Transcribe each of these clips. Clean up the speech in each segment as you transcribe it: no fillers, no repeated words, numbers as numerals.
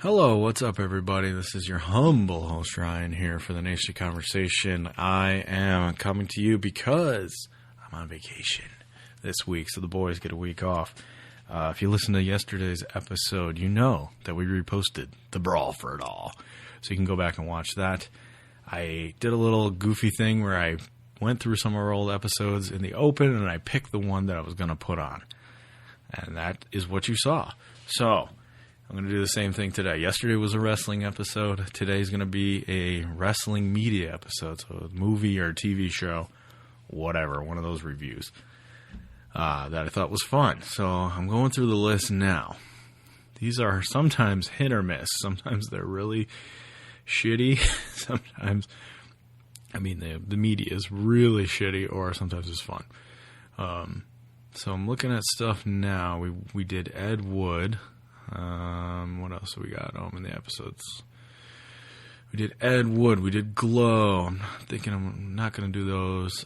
Hello, what's up, everybody? This is your humble host, Ryan, here for the Nation Conversation. I am coming to you because I'm on vacation this week, so the boys get a week off. If you listened to yesterday's episode, you know that we reposted The Brawl for It All, so you can go back and watch that. I did a little goofy thing where I went through some of our old episodes in the open, and I picked the one that I was going to put on, and that is what you saw. So I'm going to do the same thing today. Yesterday was a wrestling episode. Today's going to be a wrestling media episode, so a movie or a TV show, whatever, one of those reviews that I thought was fun. So I'm going through the list now. These are sometimes hit or miss. Sometimes they're really shitty. Sometimes, the media is really shitty, or sometimes it's fun. So I'm looking at stuff now. We did Ed Wood. What else have we got in the episodes? We did Ed Wood. We did Glow. I'm thinking I'm not going to do those.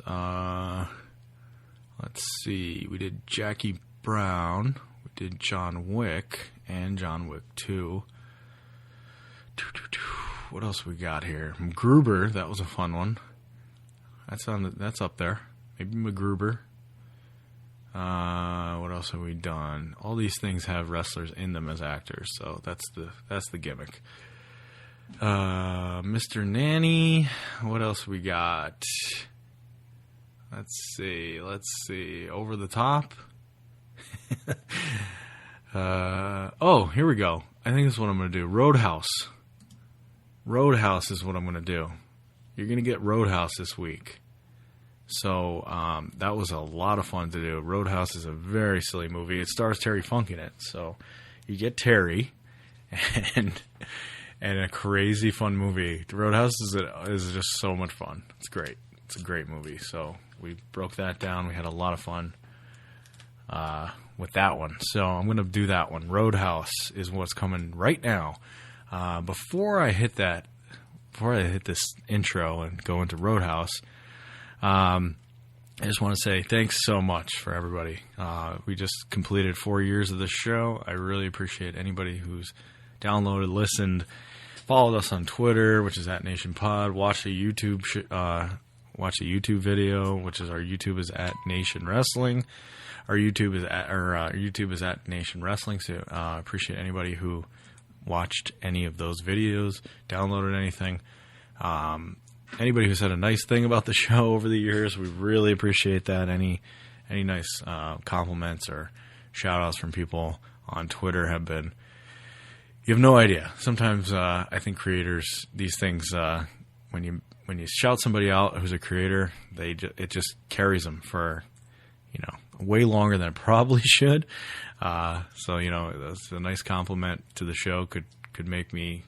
Let's see. We did Jackie Brown. We did John Wick and John Wick 2. What else we got here? MacGruber. That was a fun one. That's up there. Maybe MacGruber. What else have we done? All these things have wrestlers in them as actors, so that's the gimmick. Mr. Nanny. What else we got? Let's see. Over the Top. Here we go. I think this is what I'm going to do. Roadhouse. Roadhouse is what I'm going to do. You're going to get Roadhouse this week. So that was a lot of fun to do. Roadhouse is a very silly movie. It stars Terry Funk in it. So you get Terry and a crazy fun movie. Roadhouse is just so much fun. It's great. It's a great movie. So we broke that down. We had a lot of fun with that one. So I'm going to do that one. Roadhouse is what's coming right now. Before I hit this intro and go into Roadhouse, I just want to say thanks so much for everybody. We just completed 4 years of this show. I really appreciate anybody who's downloaded, listened, followed us on Twitter, which is @NationPod. Watch a YouTube video, which is our YouTube is @Nation Wrestling. Our YouTube is @Nation Wrestling. So I appreciate anybody who watched any of those videos, downloaded anything. Anybody who's had a nice thing about the show over the years, we really appreciate that. Any nice compliments or shout-outs from people on Twitter have been... You have no idea. Sometimes I think creators, these things, when you shout somebody out who's a creator, it just carries them for, way longer than it probably should. So, that's a nice compliment to the show. Could make me...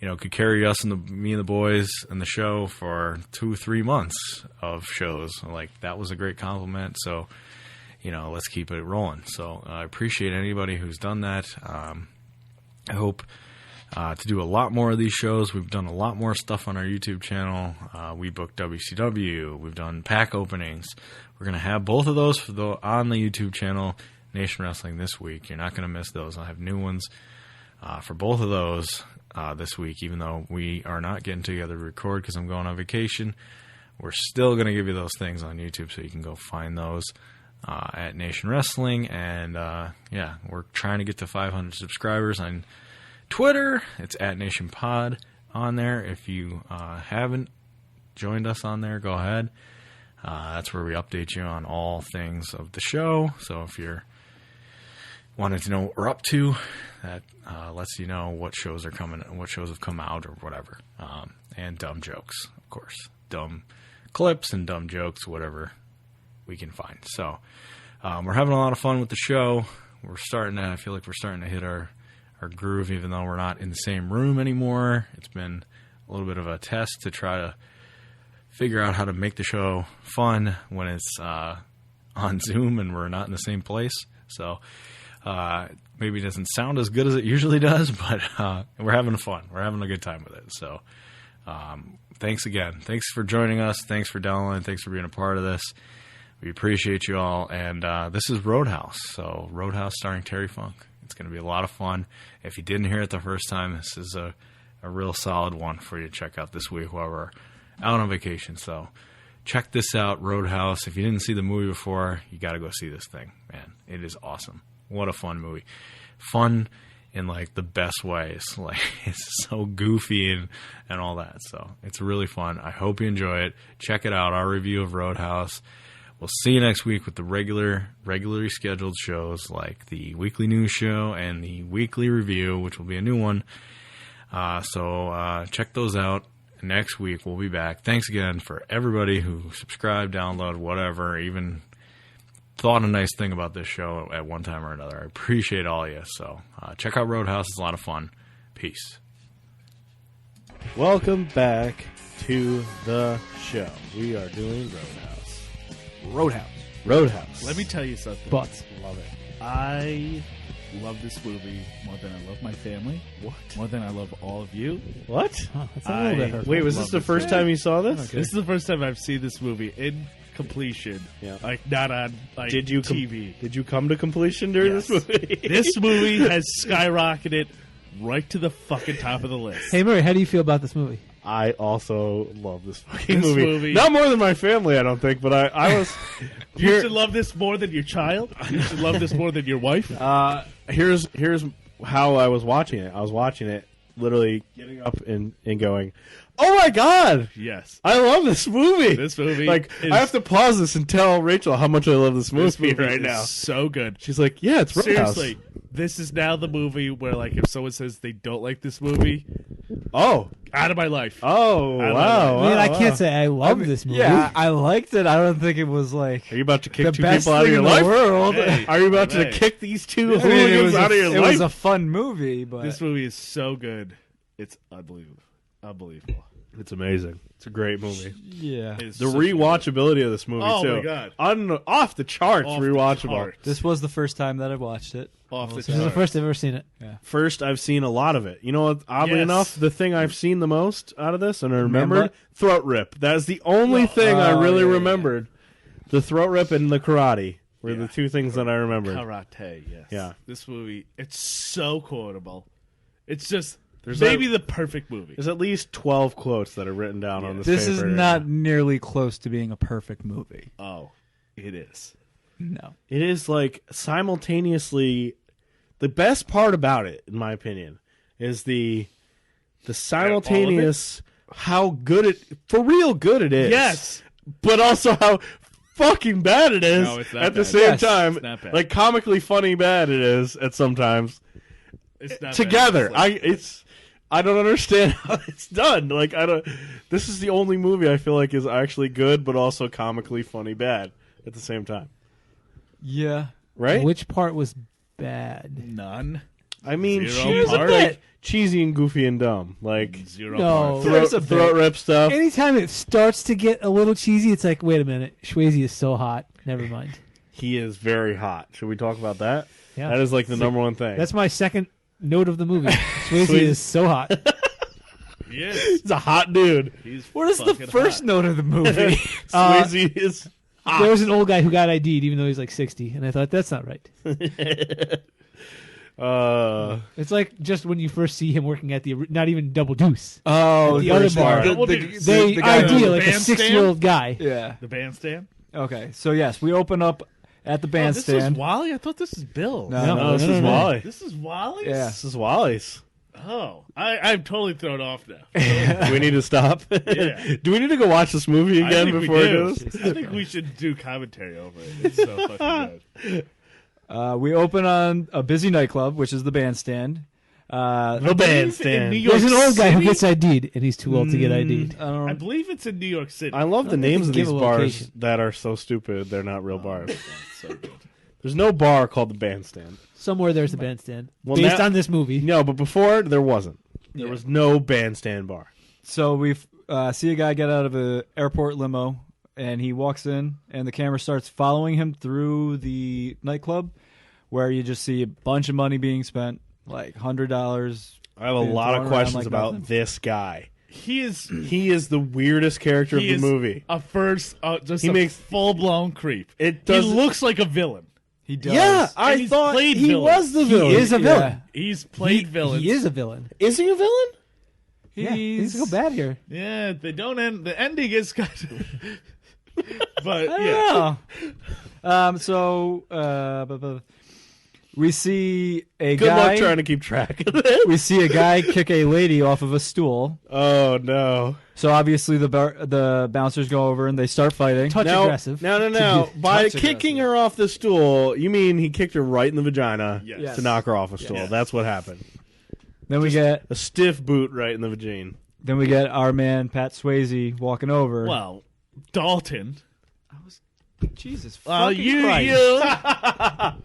could carry us and me and the boys and the show for 2-3 months of shows. Like, that was a great compliment. So, let's keep it rolling. So I appreciate anybody who's done that. I hope to do a lot more of these shows. We've done a lot more stuff on our YouTube channel. We booked WCW. We've done pack openings. We're going to have both of those on the YouTube channel, Nation Wrestling, this week. You're not going to miss those. I'll have new ones for both of those this week, even though we are not getting together to record because I'm going on vacation. We're still going to give you those things on YouTube, so you can go find those at Nation Wrestling. And we're trying to get to 500 subscribers on Twitter. It's @NationPod on there. If you haven't joined us on there, go ahead. That's where we update you on all things of the show. So if you're wanted to know what we're up to, that lets you know what shows are coming, what shows have come out, or whatever. And dumb jokes, of course. Dumb clips and dumb jokes, whatever we can find. So we're having a lot of fun with the show. I feel like we're starting to hit our groove, even though we're not in the same room anymore. It's been a little bit of a test to try to figure out how to make the show fun when it's on Zoom and we're not in the same place. So maybe it doesn't sound as good as it usually does, but we're having fun. We're having a good time with it. So thanks again. Thanks for joining us. Thanks for downloading. Thanks for being a part of this. We appreciate you all. And this is Roadhouse. So Roadhouse starring Terry Funk. It's going to be a lot of fun. If you didn't hear it the first time, this is a real solid one for you to check out this week while we're out on vacation. So check this out, Roadhouse. If you didn't see the movie before, you got to go see this thing, man. It is awesome. What a fun movie. Fun in like the best ways. Like it's so goofy and all that. So it's really fun. I hope you enjoy it. Check it out. Our review of Roadhouse. We'll see you next week with the regularly scheduled shows like the weekly news show and the weekly review, which will be a new one. So check those out. Next week we'll be back. Thanks again for everybody who subscribed, downloaded, whatever, even thought a nice thing about this show at one time or another. I appreciate all of you. So check out Roadhouse. It's a lot of fun. Peace. Welcome back to the show. We are doing Roadhouse. Let me tell you something. But Love it. I love this movie more than I love my family. What? More than I love all of you. What? that's a little bit hurtful. Wait, was love this the this first movie. time you saw this? This is the first time I've seen this movie in completion. Yeah. Like, not on Did you TV. Did you come to completion during Yes. this movie? This movie has skyrocketed right to the fucking top of the list. Hey, Murray, how do you feel about this movie? I also love this fucking This movie. movie- Not more than my family, I don't think, but I was. You should love this more than your child. You should love this more than your wife. Here's how I was watching it. I was watching it literally getting up and going, oh my god, Yes. I love this movie. This movie like is- I have to pause this and tell Rachel how much I love this movie, This movie right is now. so good. She's like, yeah, it's Roadhouse. Seriously, this is now the movie where, like, if someone says they don't like this movie, Oh, out of my life. oh, I love wow. it. I mean, I wow. can't say I love this movie. Yeah, I liked it. I don't think it was like Are you about to kick the two best people out of thing your in the life? world. Hey, Are you about to hey. kick these two I mean, hooligans out of your it life? was a fun movie, but This movie is so good. It's unbelievable. Unbelievable. It's amazing. It's a great movie. yeah. It's The such a- rewatchability of this movie Oh, too. my God. Off the charts, Off the rewatchable. charts. This was the first time that I watched it. Off the This is the charts. first I've ever seen it. First, I've seen a lot of it. You know what? Oddly Yes. enough, the thing I've seen the most out of this and I remembered, Remember? throat rip. That is the only thing I Oh, really yeah, yeah. remembered. The throat rip and the karate were Yeah. the two things that I remembered. Karate, yes. Yeah. This movie, it's so quotable. It's just There's maybe the perfect movie. There's at least 12 quotes that are written down on this This is paper. not nearly close to being a perfect movie. Oh, it is. No. It is like simultaneously the best part about it, in my opinion, is the simultaneous how good it for real good it is. Yes. But also how fucking bad it is No, it's not at the bad. same Yes, time. it's not bad. Like comically funny bad it is at sometimes. It's not Together. bad. I don't understand how it's done. Like this is the only movie I feel like is actually good but also comically funny bad at the same time. Yeah. Right? Which part was bad? None. I mean, Zero part. like cheesy and goofy and dumb, like Zero No. parts. There's a throat rip stuff. Anytime it starts to get a little cheesy, it's like, wait a minute, Swayze is so hot. Never mind. He is very hot. Should we talk about that? Yeah. That is like the number one thing. That's my second note of the movie. Swayze Swayze- is so hot. He is. He's a hot dude. He's What is the fucking first hot. note of the movie? Swayze is hot. There was an old guy who got ID'd even though he's like 60, and I thought, that's not right. It's like just when you first see him working at the, not even Double Deuce. Oh, The other bar. They guy ID who- like a bandstand? 6-year-old guy. Yeah. The bandstand? Okay. So yes, we open up at the Oh, this bandstand. is Wally? I thought this is Bill. No, no, this is no. Wally. This is Wally's? Yeah. This is Wally's. Oh. I'm totally thrown off now. Do we need to stop? Yeah. Do we need to go watch this movie I again think before we it do. goes? I think we should do commentary over it. It's so fucking good. We open on a busy nightclub, which is the bandstand. The In bandstand. New York There's an old guy who City? gets ID'd, and he's too old to get ID'd. I don't I believe it's in New York City. I love the don't think names they of give these a bars location. that are so stupid they're not real bars. That's so good. There's no bar called the bandstand. Somewhere there's a bandstand. Well, Based now- on this movie. No, but before there wasn't. There Yeah. was no bandstand bar. So we see a guy get out of an airport limo, and he walks in, and the camera starts following him through the nightclub, where you just see a bunch of money being spent, like $100. I have a being lot thrown of around questions like about nothing. this guy. He is He is the weirdest character of the movie. a first, just He a makes- full-blown creep. It He doesn't- looks like a villain. He does. Yeah, And I he's thought played he villains. was the villain. He is a Yeah. villain. He's played villains. He is a villain. Is he a villain? Yeah, things go bad here. Yeah, they don't end. The ending is kind of. But I don't yeah, know. We see a Good guy. luck trying to keep track of it. We see a guy kick a lady off of a stool. Oh no! So obviously the bouncers go over and they start fighting. Touch Now, aggressive. No. By Touch kicking aggressive. her off the stool, you mean he kicked her right in the vagina Yes. to knock her off a stool? Yes. That's what happened. Then we get A stiff boot right in the vagina. our man Pat Swayze walking over. well, Dalton. Jesus Well, fucking you Christ.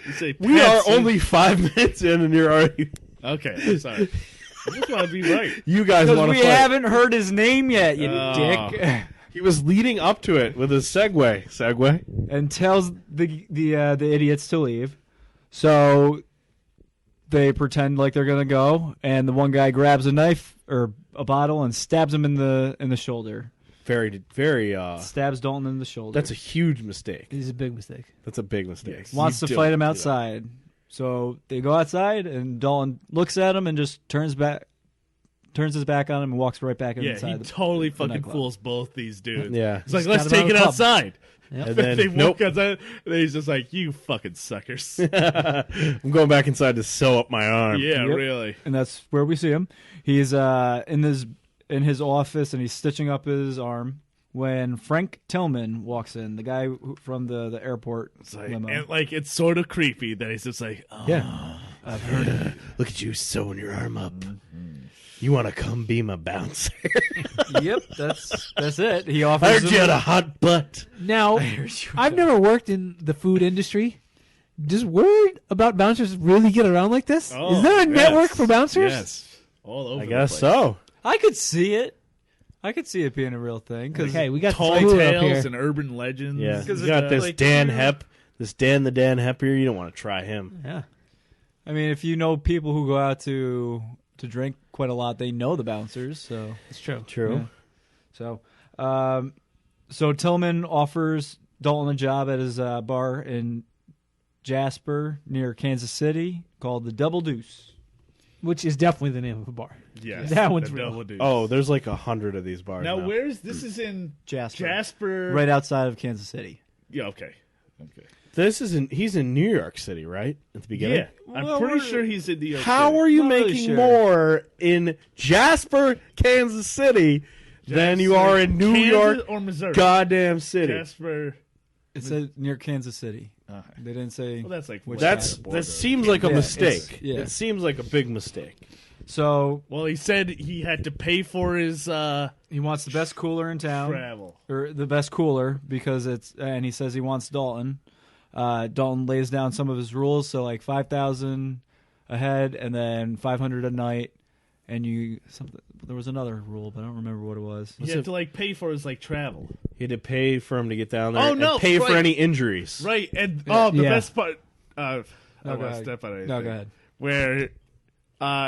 You say We are Patsy. only 5 minutes in, and you're already. Okay, I'm sorry. I just want to be right. You guys Because want we to fight. haven't heard his name yet, you Oh. dick. He was leading up to it with his segue. And tells the idiots to leave. So they pretend like they're gonna go, and the one guy grabs a knife or a bottle and stabs him in the shoulder. Very. Stabs Dalton in the shoulder. That's a huge mistake. This is a big mistake. That's a big mistake. Yes. Wants You to don't fight him do that. outside. So they go outside, and Dalton looks at him and just turns his back on him and walks right back Yeah, inside. he the totally fucking nightclub. fools both these dudes. Yeah. It's like, Just let's got him out take of it the club. outside. And They then, walk nope. outside, and he's just like, you fucking suckers. I'm going back inside to sew up my arm. Yeah, Yep. really. And that's where we see him. He's in his office, and he's stitching up his arm when Frank Tillman walks in, the guy from the airport It's like, limo. and like, it's sort of creepy that he's just like, oh, Yeah. I've heard it. Look at you sewing your arm up. You want to come be my bouncer? Yep, that's it. He I offers heard him you had a hot butt. Now, I've never worked in the food industry. Does word about bouncers really get around like this? Oh, is there a yes. network for bouncers? Yes. All over I the guess place. so. I could see it. I could see it being a real thing. Cause Okay, we got Tall the food up tales here. and urban legends. Yeah. 'Cause You got it's, this like, Dan you- Hep. This Dan the Hep here. You don't want to try him. Yeah. I mean, if you know people who go out to drink quite a lot, they know the bouncers. So It's true. True. Yeah. So Tillman offers Dalton a job at his bar in Jasper near Kansas City called the Double Deuce. Which is definitely the name of a bar. Yes. That one's the real. Double Deuce. Oh, there's like 100 of these bars Now, now. where's this? Is in Jasper. Jasper. Right outside of Kansas City. Yeah, okay. Okay. This isn't. He's in New York City, right? At the beginning. Yeah. I'm Well, pretty we're- sure he's in New York How City. are you Not really making sure. more in Jasper, Kansas City, than you are in New Kansas York, or Missouri? goddamn city? Jasper. It said near Kansas City. They didn't say. Well, that's like Which That's border. that seems like a Yeah, mistake. yeah. It seems like a big mistake. So Well, he said he had to pay for his he wants the best cooler in town. travel. Or the best cooler because and he says he wants Dalton. Dalton lays down some of his rules, so like 5,000 a head and then 500 a night, and there was another rule, but I don't remember what it was. He had to like pay for his like travel. He had to pay for him to get down there. Oh, and no, pay for right. any injuries. Right, and Yeah. the Yeah. best part. I No, don't go want to ahead. step on anything. No, go ahead. Where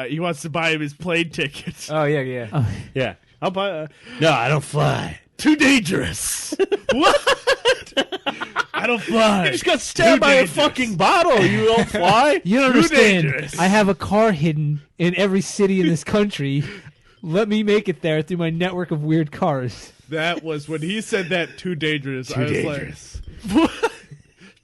he wants to buy him his plane ticket. Oh yeah. Yeah, I'll buy. No, I don't fly. Too dangerous. What? I don't fly. You just got stabbed by dangerous. a fucking bottle. You don't fly. You don't Too understand. dangerous. I have a car hidden in every city in this country. Let me make it there through my network of weird cars. That was when he said that. Too dangerous. I was dangerous. like, what?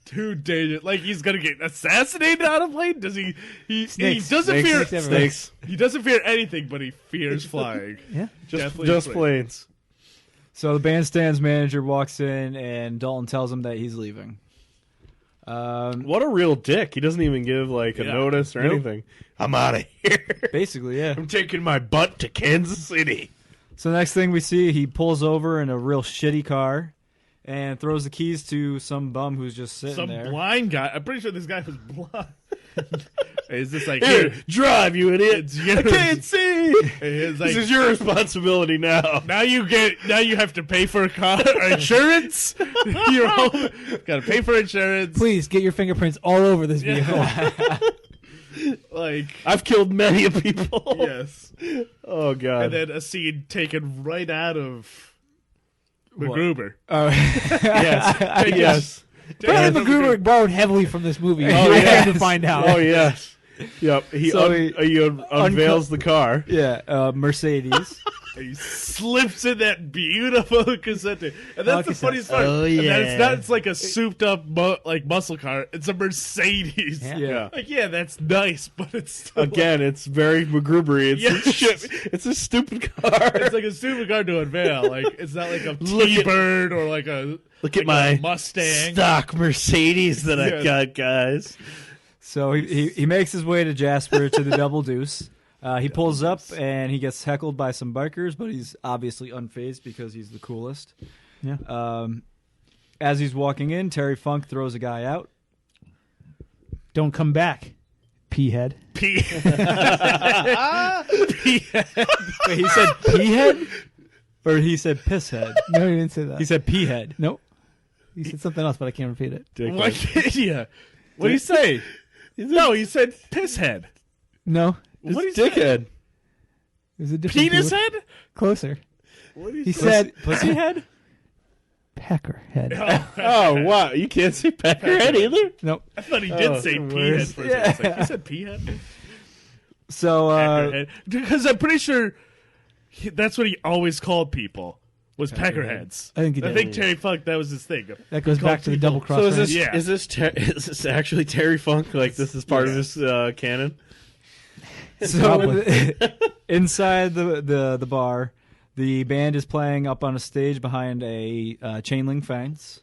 Too dangerous. Like he's gonna get assassinated on a plane? Does he? He Snakes. doesn't Snakes. fear. Snakes everywhere. Snakes. He doesn't fear anything, but he fears flying. Yeah. Definitely Just planes. planes. So the bandstand's manager walks in, and Dalton tells him that he's leaving. What a real dick. He doesn't even give like a Yeah. notice or Nope. anything. I'm out of here. Basically, yeah. I'm taking my butt to Kansas City. So the next thing we see, he pulls over in a real shitty car and throws the keys to some bum who's just sitting Some there. blind guy. I'm pretty sure this guy was blind. Is this like Here, here? drive, you idiot. It's I yours. can't see. It's This like is your responsibility now. now you have to pay for a car or insurance. You're home. Got to pay for insurance. Please get your fingerprints all over this vehicle. Like I've killed many of people. yes, Oh god. and then a scene taken right out of MacGruber. Oh, yes. Taken yes. Bradley McGruber borrowed heavily from this movie. Oh, I yeah. had to find out. Oh yes. Yep. He, So he unveils the car. Yeah, Mercedes. He slips in that beautiful cassette tape. And that's the cassette. funniest part. Oh, And that yeah. it's like a souped up muscle car. It's a Mercedes. Yeah. Yeah. Like, yeah, that's nice, but it's still Again, it's very McGrubery. It's Yes. shit. It's a stupid car. it's like a stupid car to unveil. Like, it's not like a Look at- T-Bird or like a Look at like a my Mustang. stock Mercedes that I Yes. got, guys. So he makes his way to Jasper to the Double Deuce. He pulls up and he gets heckled by some bikers, but he's obviously unfazed because he's the coolest. Yeah. As he's walking in, Terry Funk throws a guy out. Don't come back, P-head. Wait, he said P-head? Or he said pisshead? No, he didn't say that. He said P-head. nope. He said something else, but I can't repeat it. Why can't you? What do you say? No, he said piss head. No, What do you It's say? dickhead. it was a different Penis dude. head? Closer. What do you He say? said Pussy head? pecker head. Oh wow! You can't say Peckerhead either. Nope. I thought he did Oh, say the pea head worst. for a second. I was like, he said pea head? So, Peckerhead. Because I'm pretty sure that's what he always called people. Was peckerheads. I think he did. Terry Funk, that was his thing. That goes back to the double cross. So is this Yeah. is this actually Terry Funk? Like this is part of his canon? so inside the bar, the band is playing up on a stage behind a chain link fence.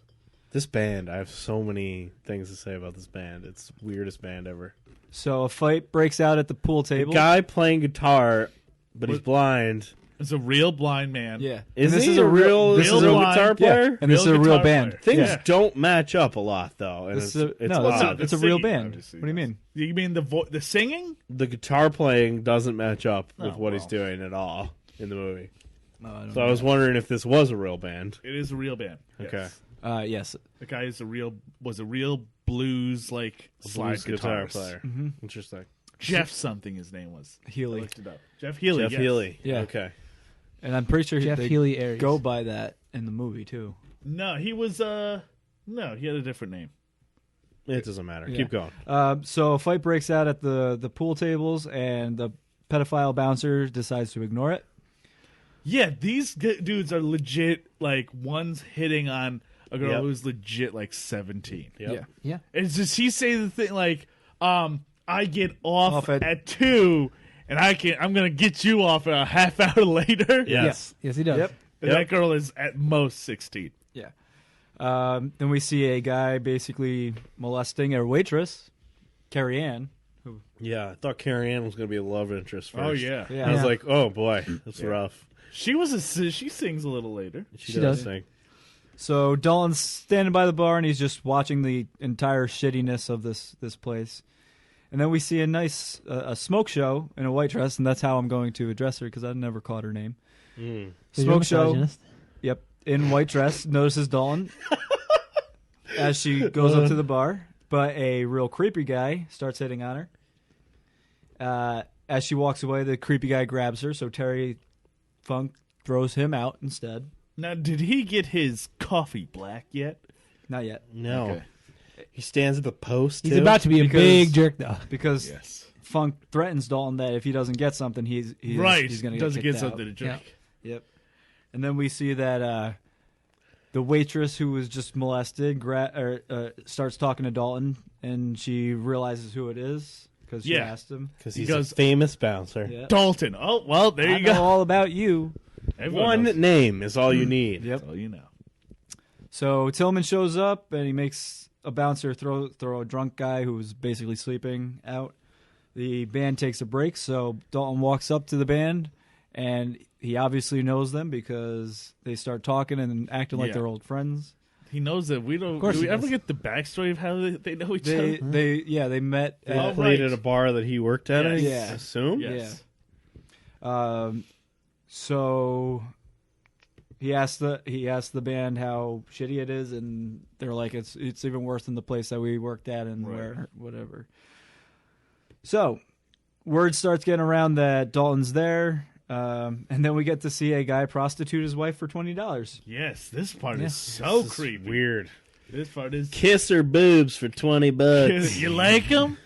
This band, I have so many things to say about this band. It's the weirdest band ever. So a fight breaks out at the pool table. Guy playing guitar, but he's blind. It's a real blind man. Yeah. Is And this a real real guitar blind- player? Yeah. And this is a real guitar band. player. Things Yeah. don't match up a lot though, and This it's, is a, it's no, odd. it's a The real singing, band. obviously, What do you yes. mean? You mean the singing? The guitar playing doesn't match up with Oh, what he's well. doing at all in the movie. No, I don't So I was wondering if this was a real band. It is a real band. Okay. Yes. yes. The guy is was a real blues like slide Blues guitar guitarist. player. Mm-hmm. Interesting. Jeff something his name was. I Healy. looked it up. Jeff Healy. Jeff yes. Healy. Yeah. Okay. And I'm pretty sure Jeff they Healy Aries. go by that in the movie too. No, he was no, he had a different name. It doesn't matter. Yeah. Keep going. So a fight breaks out at the pool tables, and the pedophile bouncer decides to ignore it. Yeah, these dudes are legit. Like one's hitting on a girl Yep. who's legit like 17. Yep. Yeah. It's just he say the thing like, I get off Off at 2, and I'm gonna get you off a half hour later. Yes. Yes, he does. Yep. And that girl is at most 16. Yeah. Then we see a guy basically molesting a waitress, Carrie Ann. Yeah. I thought Carrie Ann was going to be a love interest first. Oh yeah. Yeah. I was Yeah. like, oh boy, that's rough. She she sings a little later. She does. sing. So Dalton's standing by the bar, and he's just watching the entire shittiness of this place. And then we see a nice a smoke show in a white dress, and that's how I'm going to address her because I never caught her name. Mm. You're a Smoke show. misogynist. Yep, in white dress, notices Dalton as she goes up to the bar, but a real creepy guy starts hitting on her. As she walks away, the creepy guy grabs her, so Terry Funk throws him out instead. Now, did he get his coffee black yet? Not yet, No. Okay. He stands at the post. He's too? about to be a Because- big jerk, though. because Yes. Funk threatens Dalton that if he doesn't get something, he's Right. He's going to doesn't get get kicked out. something to drink. Yep. And then we see that the waitress who was just molested starts talking to Dalton, and she realizes who it is because she Yeah. asked him. because He he's goes- a famous bouncer. Yeah. Dalton. Oh well, there I you know go. all about you. Everyone One knows. name is all you need. Yep. That's all you know. So Tillman shows up, and he makes a bouncer throw a drunk guy who was basically sleeping out. The band takes a break, so Dalton walks up to the band, and he obviously knows them because they start talking and acting like Yeah. they're old friends. He knows that we don't. course Do we he ever does. get the backstory of how they know each They other? they met. They At, played right. at a bar that he worked at, I Yes. Yeah. assume. Yes. So he asked the band how shitty it is, and they're like, it's even worse than the place that we worked at and Right. where whatever. So word starts getting around that Dalton's there, and then we get to see a guy prostitute his wife for $20. Yes. This part Yeah. is so This is creepy. Weird. This part is. Kiss her boobs for $20. You like him?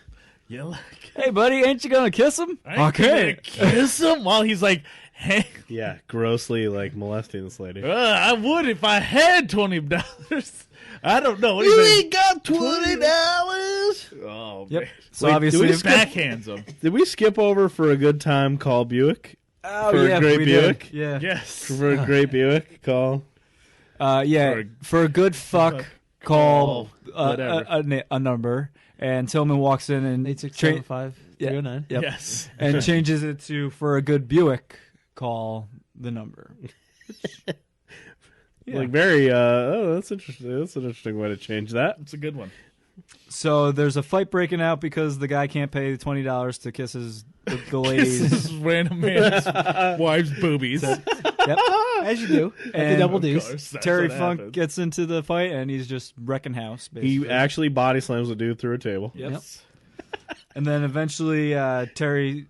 You like him? Hey, buddy, ain't you gonna kiss him? I can't kiss him while he's like, hey. Yeah, grossly like molesting this lady. I would if I had $20. I don't know. What do you think? got $20. Oh, Yep. man. So Wait, obviously, do we if- Backhands him. Did we skip over for a good time? Call Buick oh for a yeah, great we Buick? did. Yeah. Yes. for a great Buick. Call. Yeah. For a good fuck, call whatever. a number, and Tillman walks in and 8675309. Yep. Yes. and changes it to for a good Buick, call the number. Yeah. Like very. Oh, that's interesting. That's an interesting way to change that. It's a good one. So there's a fight breaking out because the guy can't pay $20 to kiss the ladies. This is random man's wife's boobies. Yep. As you do. At the And double Of D's. course, that's Terry what Funk happens. gets into the fight and he's just wrecking house. Basically. He actually body slams a dude through a table. Yes. And then eventually Terry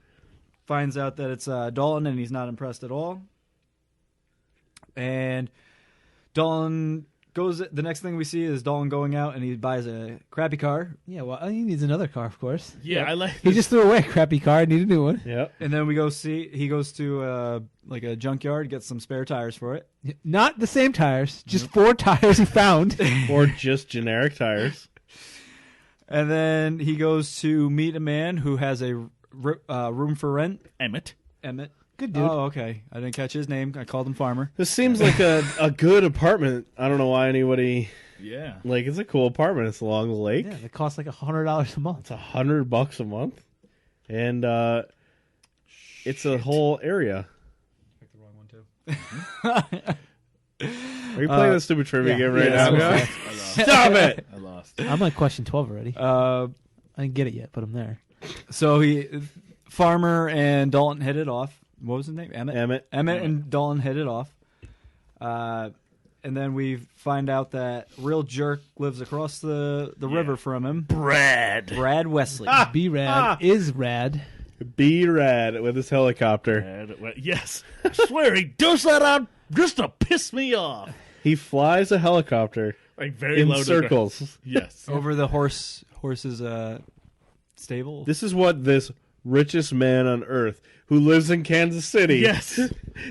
finds out that it's Dalton and he's not impressed at all. And Dalton goes. The next thing we see is Dalton going out and he buys a crappy car. Yeah, well, he needs another car, of course. Yeah, I like He just threw away a crappy car and need a new one. Yep. And then he goes to like a junkyard, gets some spare tires for it. Not the same tires, just 4 tires he found. Or just generic tires. And then he goes to meet a man who has a room for rent. Emmett. Emmett. Good dude. Oh, okay. I didn't catch his name. I called him Farmer. This seems like a good apartment. I don't know why anybody Yeah. like. It's a cool apartment. It's along the lake. Yeah, it costs like $100 a month. It's $100 a month, and it's a whole area. Picked the wrong one too. Are you playing this stupid trivia game right yeah, now? so guys? I lost. Stop it! I lost. I'm on question 12 already. I didn't get it yet, but I'm there. So Farmer and Dalton hit it off. What was his name? Emmett. Emmett. And Dalton hit it off. And then we find out that real jerk lives across the river from him. Brad. Brad Wesley. B rad is rad. Be rad with his helicopter. Yes. I swear he does that on just to piss me off. He flies a helicopter Like very in low to the circles. ground. Yes. Over the horse's stable. This is what this richest man on earth who lives in Kansas City. Yes.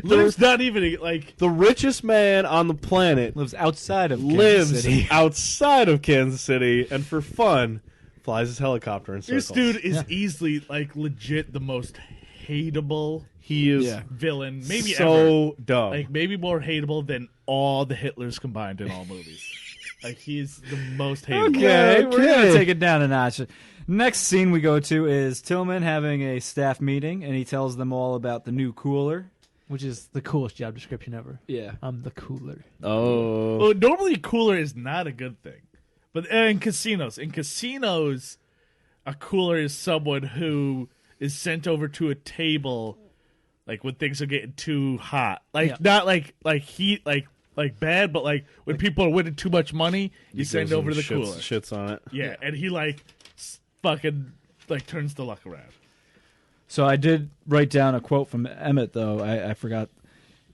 Lives not even like The richest man on the planet lives outside of Kansas lives City. outside of Kansas City and for fun flies his helicopter in circles. this dude is easily like legit the most hateable He is Yeah. villain maybe ever. so dumb. Like maybe more hateable than all the Hitlers combined in all movies. Like he's the most hateable. Okay, we're Okay. gonna take it down a notch. Next scene we go to is Tillman having a staff meeting, and he tells them all about the new cooler. Which is the coolest job description ever. Yeah. I'm the cooler. oh. Well, normally cooler is not a good thing, but in casinos, a cooler is someone who is sent over to a table, like when things are getting too hot, like Yeah. not like heat, like bad, but like when people are winning too much money, you send over to the cooler. Shits on it. Yeah, and he fucking turns the luck around. So I did write down a quote from Emmett, though. I forgot.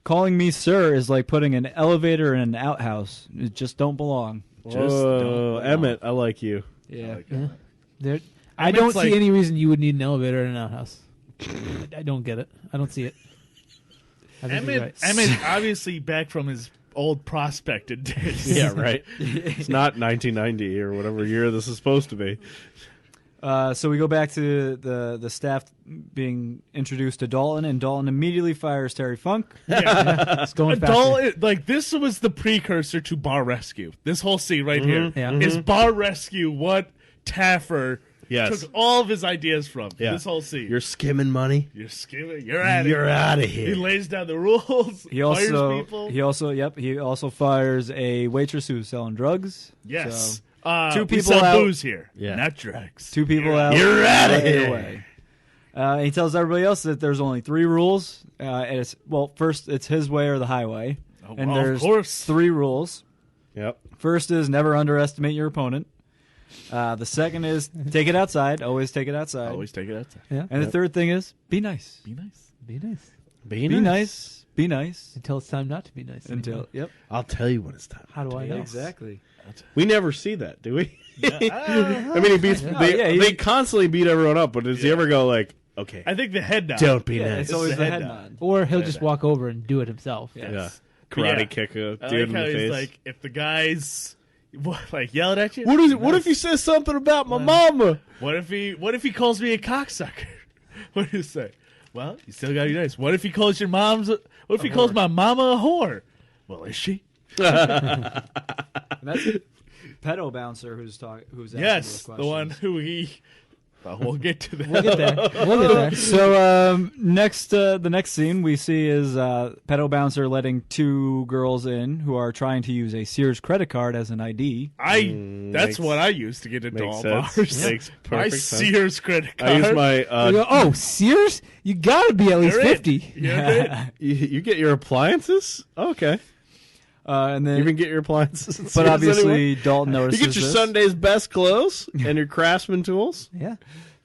Calling me sir is like putting an elevator in an outhouse. It just don't belong. Just don't Whoa, belong. Emmett, I like you. Yeah. There, I Emmett's don't see like- any reason you would need an elevator in an outhouse. I don't get it. I don't see it. I think you're right. Emmett obviously back from his old prospected days. Yeah, right. It's not 1990 or whatever year this is supposed to be. So we go back to the staff being introduced to Dalton, and Dalton immediately fires Terry Funk. It's going faster. Like this was the precursor to Bar Rescue. This whole scene right here Yeah. is Bar Rescue. What Taffer Yes. took all of his ideas from Yeah. this whole scene. You're skimming money. You're skimming. You're at You're it. out of He here. lays down the rules. He fires also people. he also fires a waitress who's selling drugs. Yes. So, Two two we people sell out- booze here, Yeah. not drugs. two people out. You're outta right here. away. He tells everybody else that there's only 3 rules. And it's first it's his way or the highway, Oh, and well, of there's course. 3 rules. Yep. First is never underestimate your opponent. The second is take it outside. Always take it outside. Always take it outside. Yeah. And the third thing is be nice. Be nice. Be nice. Be Be nice. Be nice. Until it's time not to be nice. anymore. Yep. I'll tell you when it's time. How do I know? Exactly. We never see that, do we? I mean, he beats. They constantly beat everyone up, but does he ever go like, "Okay, I think the head nod. don't be Yeah, nice"? it's always the the head head nod. nod. Or he'll just walk over and do it himself. Yeah, But karate yeah, kick a I dude like how in the he's face. like, if the guys like yelling at you, What is it? What if he says something about my mama? What if he calls me a cocksucker? What do you say? Well, you still gotta be nice. What if he calls your mom's? What if he calls my mama a whore? Well, is she? And that's pedo bouncer who's asking Yes, those the one questions. who he. Well, we'll get to that. We'll get there. We'll get there. So the next scene we see is pedo bouncer letting two girls in who are trying to use a Sears credit card as an ID. That's makes- what I use to get into makes all sense. bars. Makes My perfect sense. Sears credit card. I use my. You go, oh, Sears? You gotta be at least You're in. 50. You're in. You get your appliances? Okay. And then You even get your appliances. at but Sears obviously anymore? Dalton you notices get your this. Sunday's best clothes and your Craftsman tools. Yeah.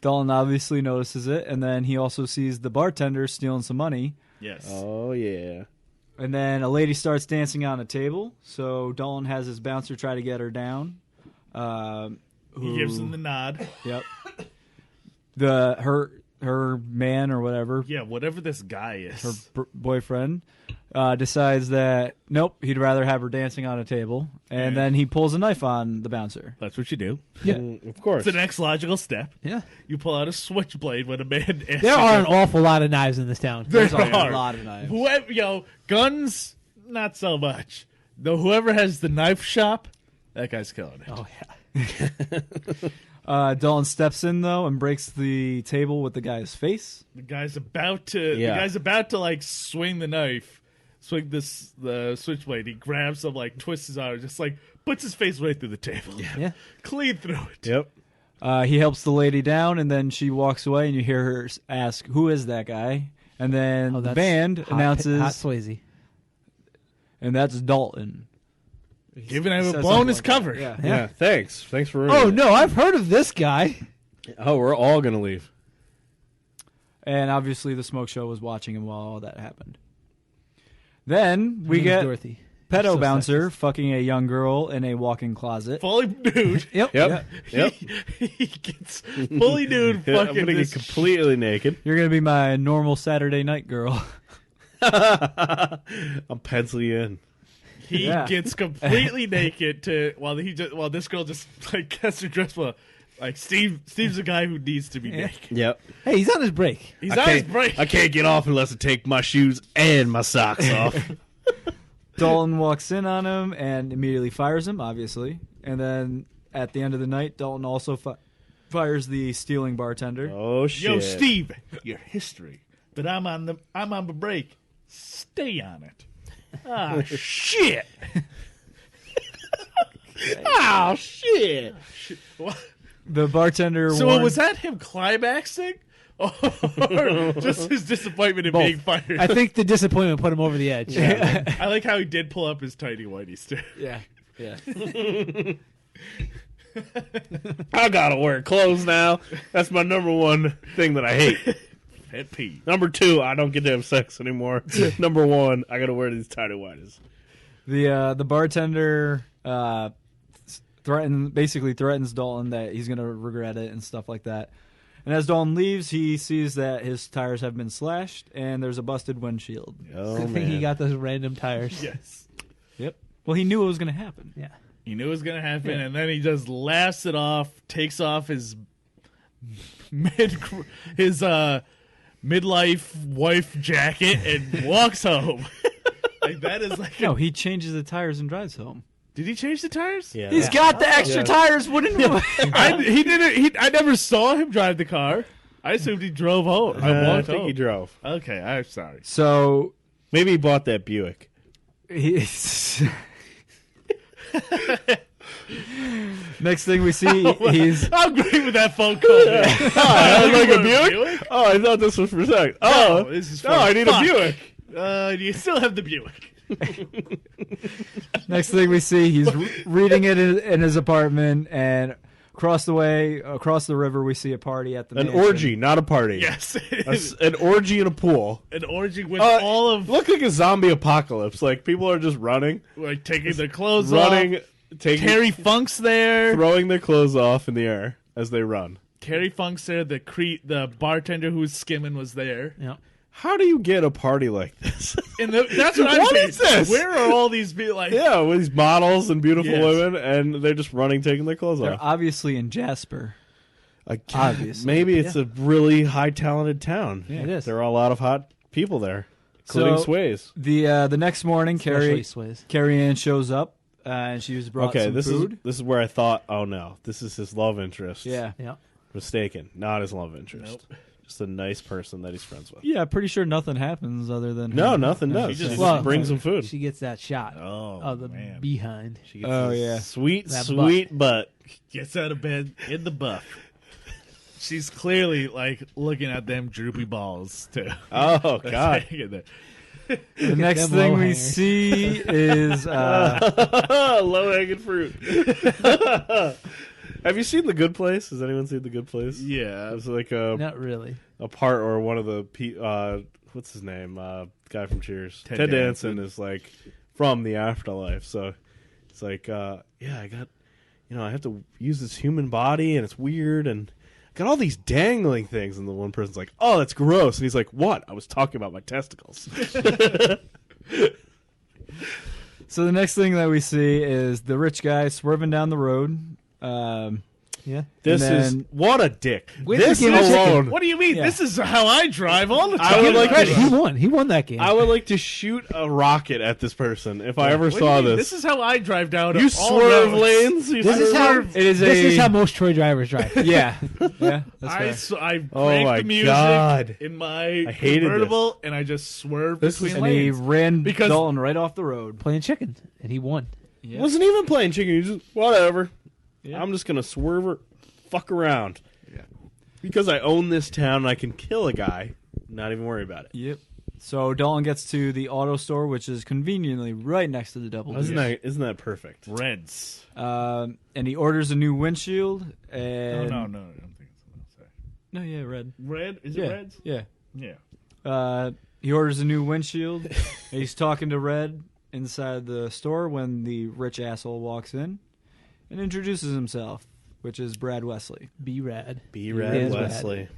Dalton obviously notices it, and then he also sees the bartender stealing some money. Yes. Oh yeah. And then a lady starts dancing on a table, so Dalton has his bouncer try to get her down. He gives him the nod. Yep. Her man or whatever, Yeah, whatever this guy is. her boyfriend, decides that nope, he'd rather have her dancing on a table, and then he pulls a knife on the bouncer. That's what you do. Yeah. Of course. It's the next logical step. Yeah. You pull out a switchblade when a man asks There you are to- an awful lot of knives in this town. There There's are. a lot of knives. Whoever, guns, not so much. Though whoever has the knife shop, that guy's killing it. Oh, yeah. Dalton steps in though and breaks the table with the guy's face. The guy's about to. Yeah. The guy's about to like swing the knife, the switchblade. He grabs him, like twists his arm, just like puts his face right through the table. Yeah. Clean through it. Yep. He helps the lady down, and then she walks away, and you hear her ask, "Who is that guy?" And then Oh, the that's band announces, Hot Swayze. and that's Dalton. Giving him a Says bonus something like cover. that. Yeah. Thanks for ruining Oh, it. no, I've heard of this guy. Oh, we're all gonna leave. And obviously, the smoke show was watching him while all that happened. Then we Her name's get Dorothy. pedo So bouncer fucking a young girl in a walk-in closet. Fully nude. Yep. Yep. Yep. He gets fully nude. I'm Fucking gonna get this completely naked. You're gonna be my normal Saturday night girl. I'm penciling you in. He Yeah. gets completely naked while this girl just like gets her dress well. Like Steve's a guy who needs to be naked. Yep. Hey, he's on his break. He's on his break. I can't get off unless I take my shoes and my socks off. Dalton walks in on him and immediately fires him, obviously. And then at the end of the night, Dalton also fires the stealing bartender. Oh shit. Yo, Steve, your history. But I'm on the break. Stay on it. Ah, shit. Oh shit. What? The bartender So warns- was that him climaxing, or just his disappointment in Both. being fired? I think the disappointment put him over the edge. I like how he did pull up his tidy whities too. Yeah. Yeah. I gotta wear clothes now. That's my number one thing that I hate. Pet peeve. Number 2, I don't get to have sex anymore. Number 1, I gotta wear these tidy whities. The bartender threatens Dalton that he's gonna regret it and stuff like that. And as Dalton leaves, he sees that his tires have been slashed and there's a busted windshield. Oh Good thing he got those random tires. Yes. Yep. Well, he knew it was gonna happen. Yeah. He knew it was gonna happen, and then he just laughs it off, takes off his midlife wife jacket, and walks home. Like that is like. No, he changes the tires and drives home. Did he change the tires? Yeah. He's got the extra tires. Wouldn't he? He didn't. I never saw him drive the car. I assumed he drove home. I I walked think home. he drove. Okay, I'm sorry. So Maybe he bought that Buick. he's. Next thing we see, he's I'm great with that phone call. Man. I like a Buick? Buick? Oh, I thought this was for sex. Oh, No, this is no, for I need fuck. a Buick. You still have the Buick. next thing we see, he's reading it in his apartment, and of Across the river, we see a party at the An mansion. orgy, not a party. Yes, An orgy in a pool. an orgy with all of Look like a zombie apocalypse. Like people are just running, like taking their clothes running, off. taking, Terry Funk's there. throwing their clothes off in the air as they run. Terry Funk's there. The bartender who was skimming was there. Yeah. How do you get a party like this? And that's what I'm What saying. is this? Where are all these like? Yeah, with these models and beautiful Yes. women, and they're just running, taking their clothes They're off. obviously in Jasper. Obviously, maybe it's a really high talented town. It is. There are a lot of hot people there, including So- Sways. The next morning, Especially Swiss. Carrie Ann shows up, and she was brought Okay, some this food. is where I thought, oh no, this is his love interest. Yeah. Yeah. Mistaken, not his love interest. Just a nice person that he's friends with. Yeah, pretty sure nothing happens other than No, her. nothing does. She just- He Well, just brings him food. She gets that shot Oh, of the man. behind. She gets Oh, this yeah. sweet, That sweet butt. Gets out of bed in the buff. She's clearly like looking at them droopy balls too. Oh God! The next them thing low we hangers. see is Low hanging fruit. Have you seen The Good Place? Has anyone seen The Good Place? Yeah. It's like a Not really. part or one of the what's his name? Guy from Cheers. Ted Ted Danson. Danson is like from the afterlife, so it's like I got I have to use this human body and it's weird and I got all these dangling things, and the one person's like, oh, that's gross, and he's like, what? I was talking about my testicles. so the next thing that we see is the rich guy swerving down the road. Yeah. This And is then- what a dick. Wait This till you get a chicken. alone. What do you mean? Yeah. This is how I drive all the time. I would like Credit. to- He won. He won that game. I would like to shoot a rocket at this person if I ever What do saw you mean? this. This is how I drive down. You all swerve roads. lanes. You This is how. swerve. It is This a is how most Troy drivers drive. yeah, yeah. That's fair. I Oh crank my the music God. in my I hated convertible, and I just swerve This between is- And he lanes. ran Because- Dalton right off the road. Playing chicken, and he won. Yeah. Wasn't even playing chicken. You just whatever. Yeah. I'm just gonna swerve or fuck around. Yeah. Because I own this town and I can kill a guy. Not even worry about it. Yep. So Dalton gets to the auto store, which is conveniently right next to the Double Isn't D. that perfect? Reds. And he orders a new windshield. Oh And no, I don't think it's someone else. no, yeah, red. Red? Is Yeah, it Reds? yeah. Yeah. He orders a new windshield. And he's talking to Red inside the store when the rich asshole walks in and introduces himself, which is Brad Wesley. Be rad. Be It Red is Wesley.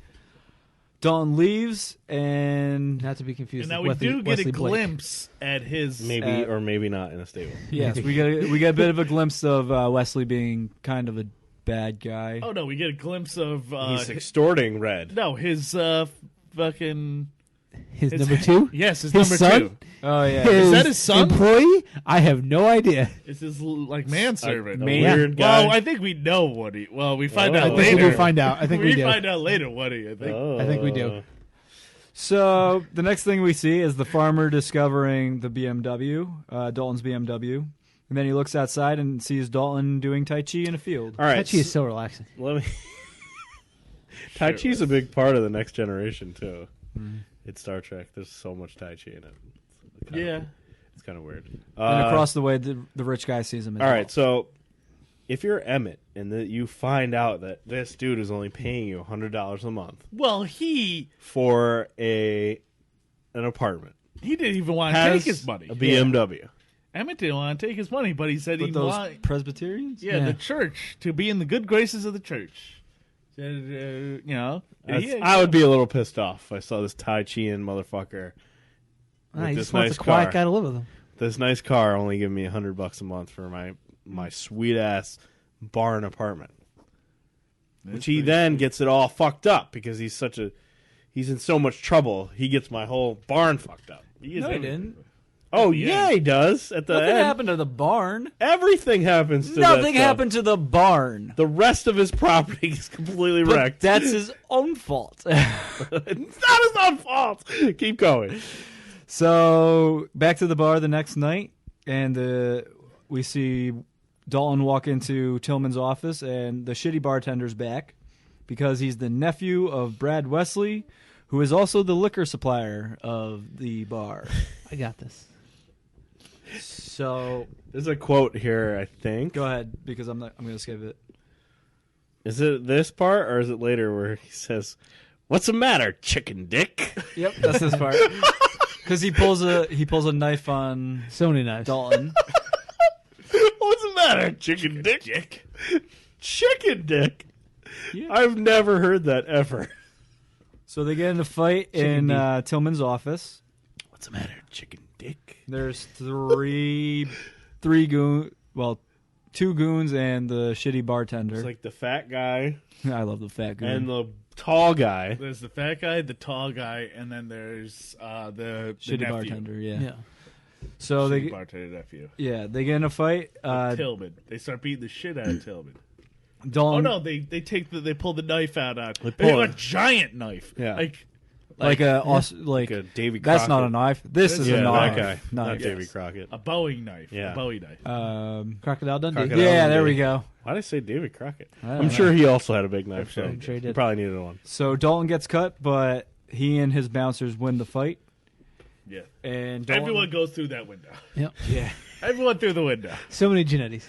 Dalton leaves, and Not to be confused. And now with we do get a Wesley Blake. glimpse at his. Maybe or maybe not in a stable. yes, we get a bit of a glimpse of Wesley being kind of a bad guy. Oh no, we get a glimpse of. He's extorting Red. No, his fucking. His his- number two. Yes, his, His number son? two. Oh yeah, His that his son? employee? I have no idea. It's his like manservant. A Man. weird guy. Well, I think we know what he. Well, we find Oh. out I I later. think we'll find out. I think we do. find out later what he. I think. Oh. I think we do. So the next thing we see is the farmer discovering the BMW, Dalton's BMW, and then he looks outside and sees Dalton doing Tai Chi in a field. All right. Actually, it's so relaxing. Let me. Tai Chi's a big part of the Next Generation too. It's Star Trek. There's so much Tai Chi in it. It's kinda- Yeah. it's kind of weird. And across the way, the rich guy sees him. As All well. right, so if you're Emmett and you find out that this dude is only paying you $100 a month Well, he for an apartment, didn't even want to has take his money. a BMW. Emmett didn't want to take his money, but he said With he those wanted. Presbyterians. Yeah, Yeah. the church to be in the good graces of the church. You know, I would be a little pissed off if I saw this Tai Chi-in motherfucker Ah, with he this just wants nice a quiet car. guy to live with him. This nice car only giving me $100 a month for my sweet ass barn apartment. Which he then gets it all fucked up because he's in so much trouble. He gets my whole barn fucked up. No, he didn't. Oh the yeah, end. he does. At the Nothing end, happened to the barn. everything happens to Nothing that happened to the barn. The rest of his property is completely But wrecked. that's his own fault. It's not his own fault. Keep going. So back to the bar the next night, and we see Dalton walk into Tillman's office, and the shitty bartender's back because he's the nephew of Brad Wesley, who is also the liquor supplier of the bar. I got this. So There's a quote here, I think. go ahead, because I'm going to skip it. Is it this part or is it later where he says, "What's the matter, chicken dick"? Yep, that's this part. Because he pulls a knife on So many knives. Dalton. What's the matter, chicken dick? Chicken dick. Yeah. I've never heard that ever. So they get in a fight in Tillman's office. What's the matter, chicken dick? There's two goons and the shitty bartender. It's like the fat guy I love the fat goon. and the tall guy. There's the fat guy, the tall guy, and then there's the shitty nephew. bartender, yeah. Yeah. So Shitty they bartender nephew. they get in a fight. Tillman. They start beating the shit out of Tillman. Oh Dalton, no, they pull the knife out on. They pull have it. a giant knife. Yeah. like a Davy Crockett. that's not a knife. This is Yeah, a knife. that guy. Not Knife. Davy Crockett. a Bowie knife. Yeah. A Bowie knife. Crocodile Dundee. Crocodile. Yeah, there Dundee. we go. Why did I say Davy Crockett? I don't I'm know. sure he also had a big knife. So I'm sure he did. probably needed one. So Dalton gets cut, but he and his bouncers win the fight. Yeah. And Dalton, Everyone goes through that window. Yep. yeah. Everyone through the window. So many Genettis.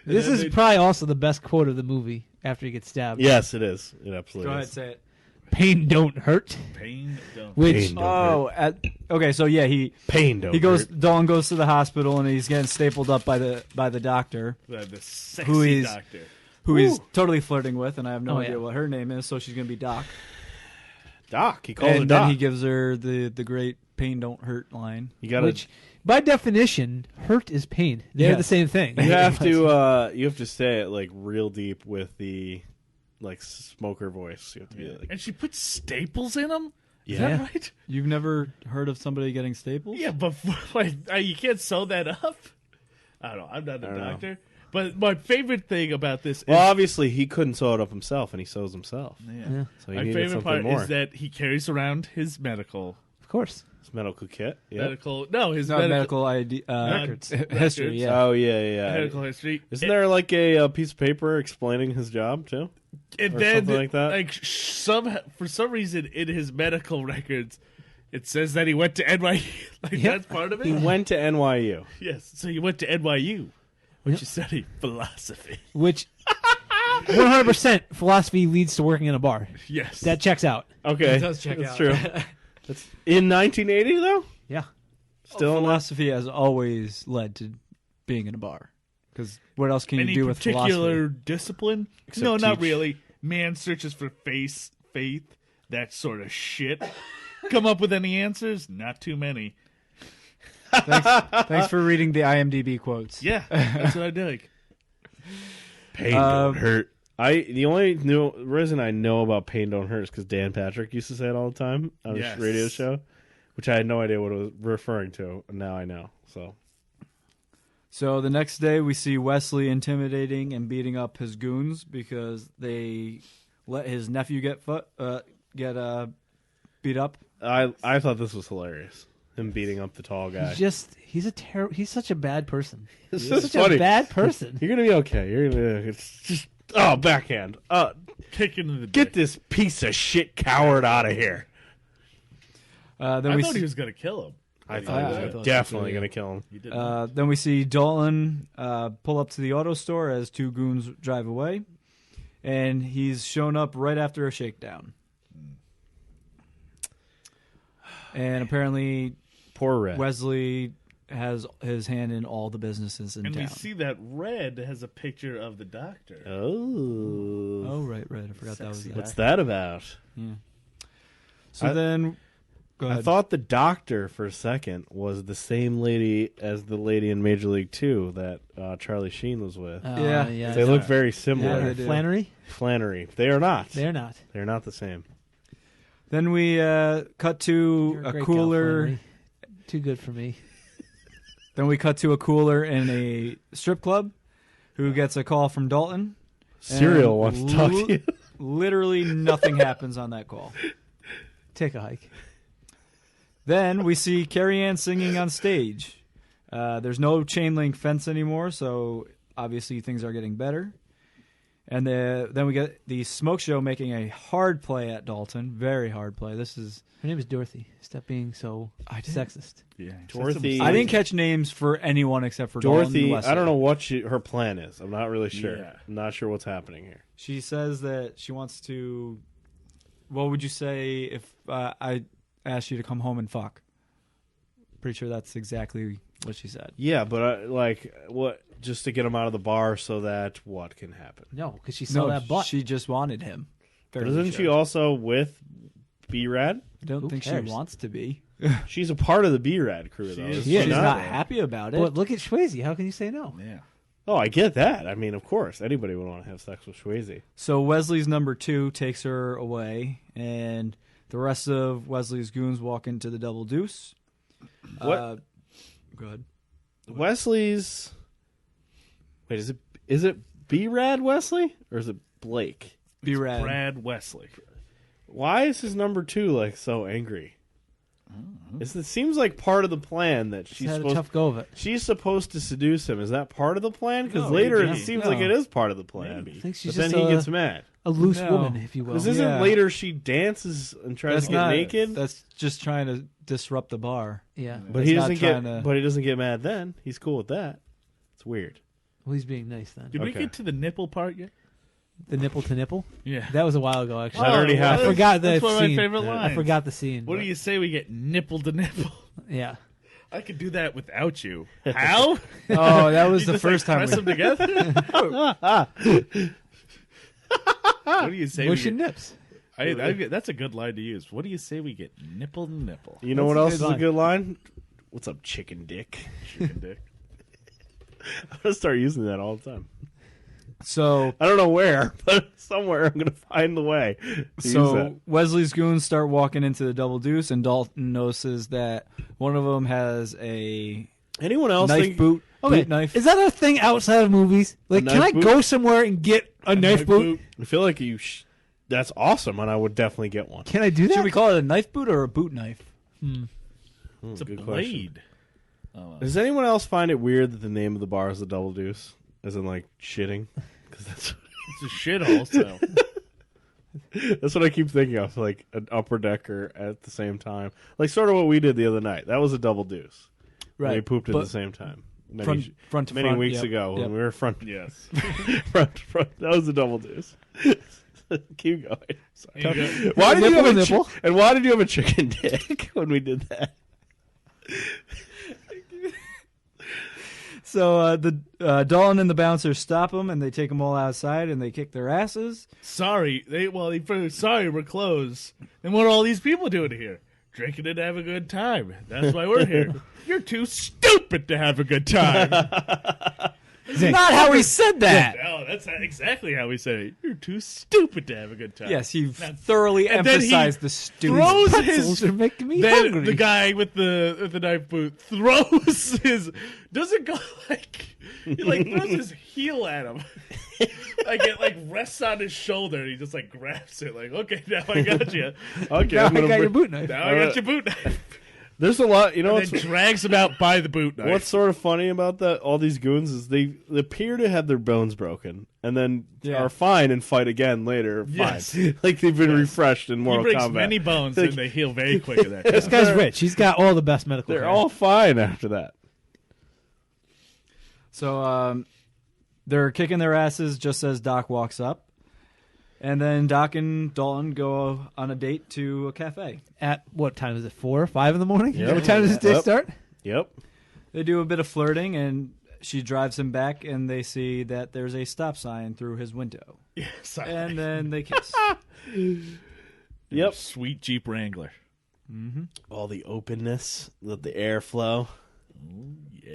This then is they- probably also the best quote of the movie after he gets stabbed. Yes, it is. It absolutely Go ahead, is. say it. Pain don't hurt. Pain don't. Which Pain don't Oh, okay. So yeah, he Pain goes. hurt. Dalton goes to the hospital and he's getting stapled up by the doctor, The sexy Who is- doctor. who he's totally flirting with, and I have no Oh, idea yeah. what her name is. So she's gonna be Doc. Doc. He calls And it then Doc. he gives her the great "pain don't hurt" line. You gotta. which by definition, hurt is pain. They're Yes. the same thing. You have to. You have to say it like real deep with the like smoker voice. You have to be like, And she puts staples in him? Is Yeah. that right? You've never heard of somebody getting staples? Yeah, but like, you can't sew that up. I don't know. I'm not a don't know. doctor. But my favorite thing about this well, is obviously he couldn't sew it up himself, and he sews himself. Yeah, So he my needed favorite something part more. is that he carries around his medical of course. His medical kit. Yeah. his No, medical ID records. history. Yeah. Oh yeah. medical history. Isn't there like a piece of paper explaining his job too? And or then, something like that? Like for some reason in his medical records, it says that he went to NYU. Like that's part of it. He went to NYU. Yes, so he went to NYU, which Yep. you studied philosophy. Which 100% philosophy leads to working in a bar. Yes, That checks out. Okay, It does check that's out. true. That's in 1980 though. Yeah. Still in Philosophy has always led to being in a bar. Because what else can you any do with particular philosophy? discipline? Except No, not teach. really. Man searches for faith, that sort of shit. Come up with any answers? Not too many. Thanks for reading the IMDb quotes. Yeah, that's what I do. Pain don't hurt. The only reason I know about pain don't hurt is because Dan Patrick used to say it all the time on his Yes. radio show, which I had no idea what it was referring to, and now I know. So the next day, we see Wesley intimidating and beating up his goons because they let his nephew get beat up. I thought this was hilarious. Him beating up the tall guy. He's such a bad person. It's He's just such funny. a bad person. You're gonna be okay. It's just backhand. Kick into the Get dick. this piece of shit coward out of here. Then I we thought see, he was going to kill him. I Yeah, thought I he thought was so, definitely yeah. gonna kill him. He did. then we see Dalton pull up to the auto store as two goons drive away, and he's shown up right after a shakedown. And apparently, Poor Red. Wesley has his hand in all the businesses in and town. we see that Red has a picture of the doctor. Oh. Right. I forgot that was Sexy. that. What's that about? So then, go ahead. I thought the doctor for a second was the same lady as the lady in Major League 2 that Charlie Sheen was with. Yeah. yeah. They look very similar. Yeah, they do. Flannery? Flannery. They are not. They're not. They're not the same. Then we cut to You're a great gal, cooler. Flannery. Too good for me. Then we cut to a cooler in a strip club, who gets a call from Dalton. Serial And wants to talk to you. Literally nothing happens on that call. Take a hike. Then we see Carrie Ann singing on stage. There's no chain link fence anymore, so obviously things are getting better. And then we get the smoke show making a hard play at Dalton. Very hard play. This is... Her name is Dorothy. Stop being so sexist. Yeah, Dorothy. I didn't catch names for anyone except for Dalton Dorothy. and Wesley. I don't know what her plan is. I'm not really sure. Yeah. I'm not sure what's happening here. She says that she wants to... What would you say if I asked you to come home and fuck? Pretty sure that's exactly what she said. Yeah, but what? Just to get him out of the bar so that what can happen? No, because she saw that butt. She just wanted him. But isn't she also with B-Rad? I don't Who think cares? she wants to be. She's a part of the B-Rad crew, though. is. She's Yeah. not happy about it. But look at Swayze. How can you say no? Yeah. Oh, I get that. I mean, of course, anybody would want to have sex with Swayze. So Wesley's number 2 takes her away, and the rest of Wesley's goons walk into the Double Deuce. What? Go ahead. Wesley's. Wait, is it B-Rad Wesley or is it Blake? B-Rad. Brad Wesley. Why is his number 2 like so angry? It seems like part of the plan that She's had a tough go of it. she's supposed to seduce him. Is that part of the plan? Because No, later maybe. it seems No. like it is part of the plan. Maybe. I think she's But then just he gets mad. a loose No. woman, if you will. Because isn't Yeah. later she dances and tries to get naked? That's just trying to disrupt the bar. Yeah. But he That's doesn't not get. trying to- But he doesn't get mad then. He's cool with that. It's weird. Well, he's being nice then. Did we Okay. get to the nipple part yet? The nipple to nipple? Yeah. That was a while ago, actually. That already well, happened. I forgot that That's one of my scene. favorite I lines. forgot the scene. What do you say we get nipple to nipple? Yeah. I could do that without you. How? Oh, that was You the just, first like, time. press them together. What do you say? Mush we and get, nips. that's a good line to use. What do you say we get nipple to nipple? You know That's what a else good is a line. good line? What's up, chicken dick? Chicken dick. I'm gonna start using that all the time. So, I don't know where, but somewhere I'm gonna find the way to use that. Wesley's goons start walking into the Double Deuce, and Dalton notices that one of them has a Anyone else knife think? boot Okay, knife. is that a thing outside of movies? Like, A can knife I boot? go somewhere and get a knife boot? I feel like that's awesome, and I would definitely get one. Can I do that? Should we call it a knife boot or a boot knife? It's a good blade. Does anyone else find it weird that the name of the bar is the Double Deuce, as in like shitting? Because It's a shithole. So that's what I keep thinking of, like an upper decker at the same time, like sort of what we did the other night. That was a Double Deuce. Right. We pooped at But the same time. front to many front, weeks yep, ago when yep. we were front. yes. front. That was a Double Deuce. Keep going. Sorry. There you go. Why did you Nipple have to a nipple. and why did you have a chicken dick when we did that? So the Dalton and the bouncers stop them, and they take them all outside, and they kick their asses. Sorry, sorry, we're closed. And what are all these people doing here? Drinking and having a good time. That's why we're here. You're too stupid to have a good time. Not how he said that. No, that's not exactly how we say it. You're too stupid to have a good time. Yes, he thoroughly and then he emphasized the stupid. throws Pretzels his. are making me Then hungry. the guy with the knife boot throws his. Doesn't go like he like throws his heel at him. Like it rests on his shoulder and he just like grabs it like, okay, now I got you. Okay, Now I'm I gonna got your bring- boot knife. Now I got your boot knife. There's a lot. You know And then drags him out by the boot knife. what's sort of funny about that? All these goons is they appear to have their bones broken and then Yeah. are fine and fight again later. Yes. Fine, like they've been refreshed in he Mortal breaks Kombat. many bones Like- and they heal very quick at that. This guy's rich. He's got all the best medical They're care. all fine after that. So they're kicking their asses just as Doc walks up. And then Doc and Dalton go on a date to a cafe. At what time is it? 4 or 5 in the morning? Yep. What time does this day Yep. start? Yep. They do a bit of flirting, and she drives him back, and they see that there's a stop sign through his window. Yes, And then they kiss. Yep. Sweet Jeep Wrangler. All the openness, let the air flow. Yeah.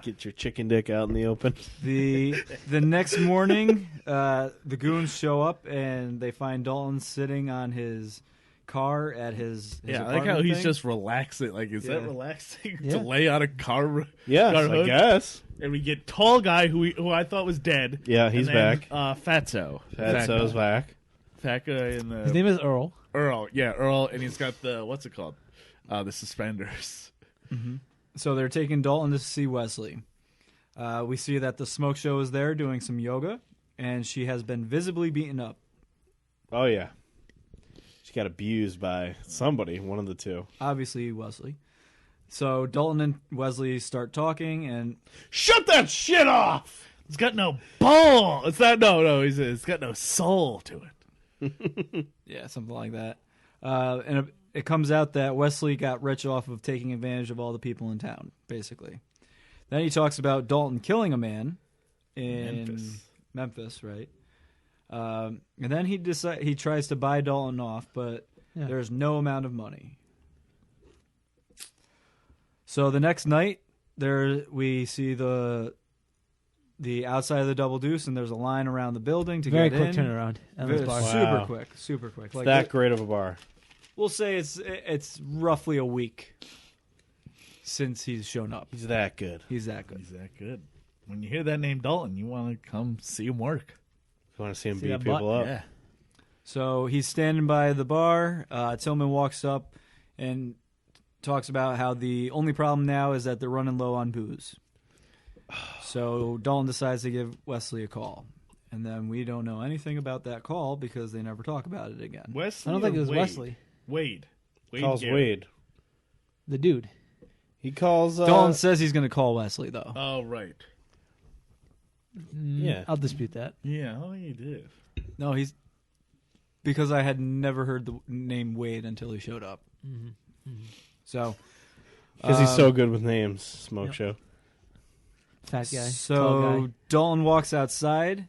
Get your chicken dick out in the open. The next morning, the goons show up, and they find Dalton sitting on his car at his Yeah, I like how apartment he's thing. just relaxing. Like, is that Yeah. relaxing Yeah. to lay on a car? Yes, car I hood? guess. And we get tall guy who I thought was dead. Yeah, he's and then, back. Fatso. Fatso's back. Fat guy in the His name is Earl. Earl. Yeah, Earl, and he's got the what's it called? The suspenders. So they're taking Dalton to see Wesley. We see that the smoke show is there doing some yoga, and she has been visibly beaten up. Oh, yeah. She got abused by somebody, one of the two. Obviously, Wesley. So Dalton and Wesley start talking, and Shut that shit off! It's got no ball. It's not. No. It's got no soul to it. yeah, something like that. And it comes out that Wesley got rich off of taking advantage of all the people in town, basically. Then he talks about Dalton killing a man in Memphis, right? And then he tries to buy Dalton off, but there's no amount of money. So the next night, there we see the outside of the Double Deuce, and there's a line around the building to Very get quick in. turnaround. at this bar. Wow. Super quick. It's that great of a bar. We'll say it's roughly a week since he's shown up. He's that good. He's that good. He's that good. When you hear that name Dalton, you want to come see him work. You want to see him See beat that people butt? up? Yeah. So he's standing by the bar. Tillman walks up and talks about how the only problem now is that they're running low on booze. So Dalton decides to give Wesley a call. And then we don't know anything about that call because they never talk about it again. Wesley. I don't think or it was Wade? Wesley, Wade. Calls Garrett. Wade. the dude. He calls... Dalton says he's going to call Wesley, though. Oh, right. Yeah. I'll dispute that. Yeah. Oh, you did. No, he's... Because I had never heard the name Wade until he showed up. So... Because he's so good with names, Smoke Show. Fat guy, tall So guy. Dalton walks outside,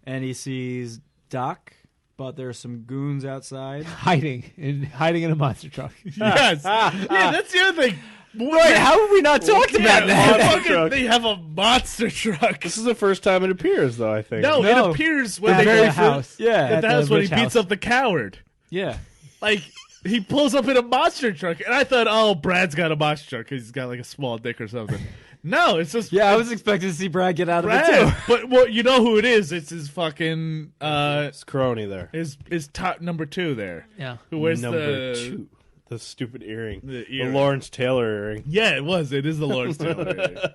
and he sees Doc, but there's some goons outside. hiding in a monster truck. Yes. Yeah, that's the other thing. Right, how have we not talked about that? truck. They have a monster truck. This is the first time it appears, though, I think. No, No. it appears when At they the go house. Yeah, At That's the when he rich beats house. up the coward. yeah. Like, he pulls up in a monster truck, and I thought, oh, Brad's got a monster truck because he's got like a small dick or something. No, it's just Yeah, I was expecting to see Brad get out of it, Brad. too. But well, you know who it is? It's his fucking It's Crony there. his top number 2 there. Yeah. Who wears Number the 2. The stupid earring. The The earring. Lawrence Taylor earring. Yeah, it was. It is the Lord's Taylor.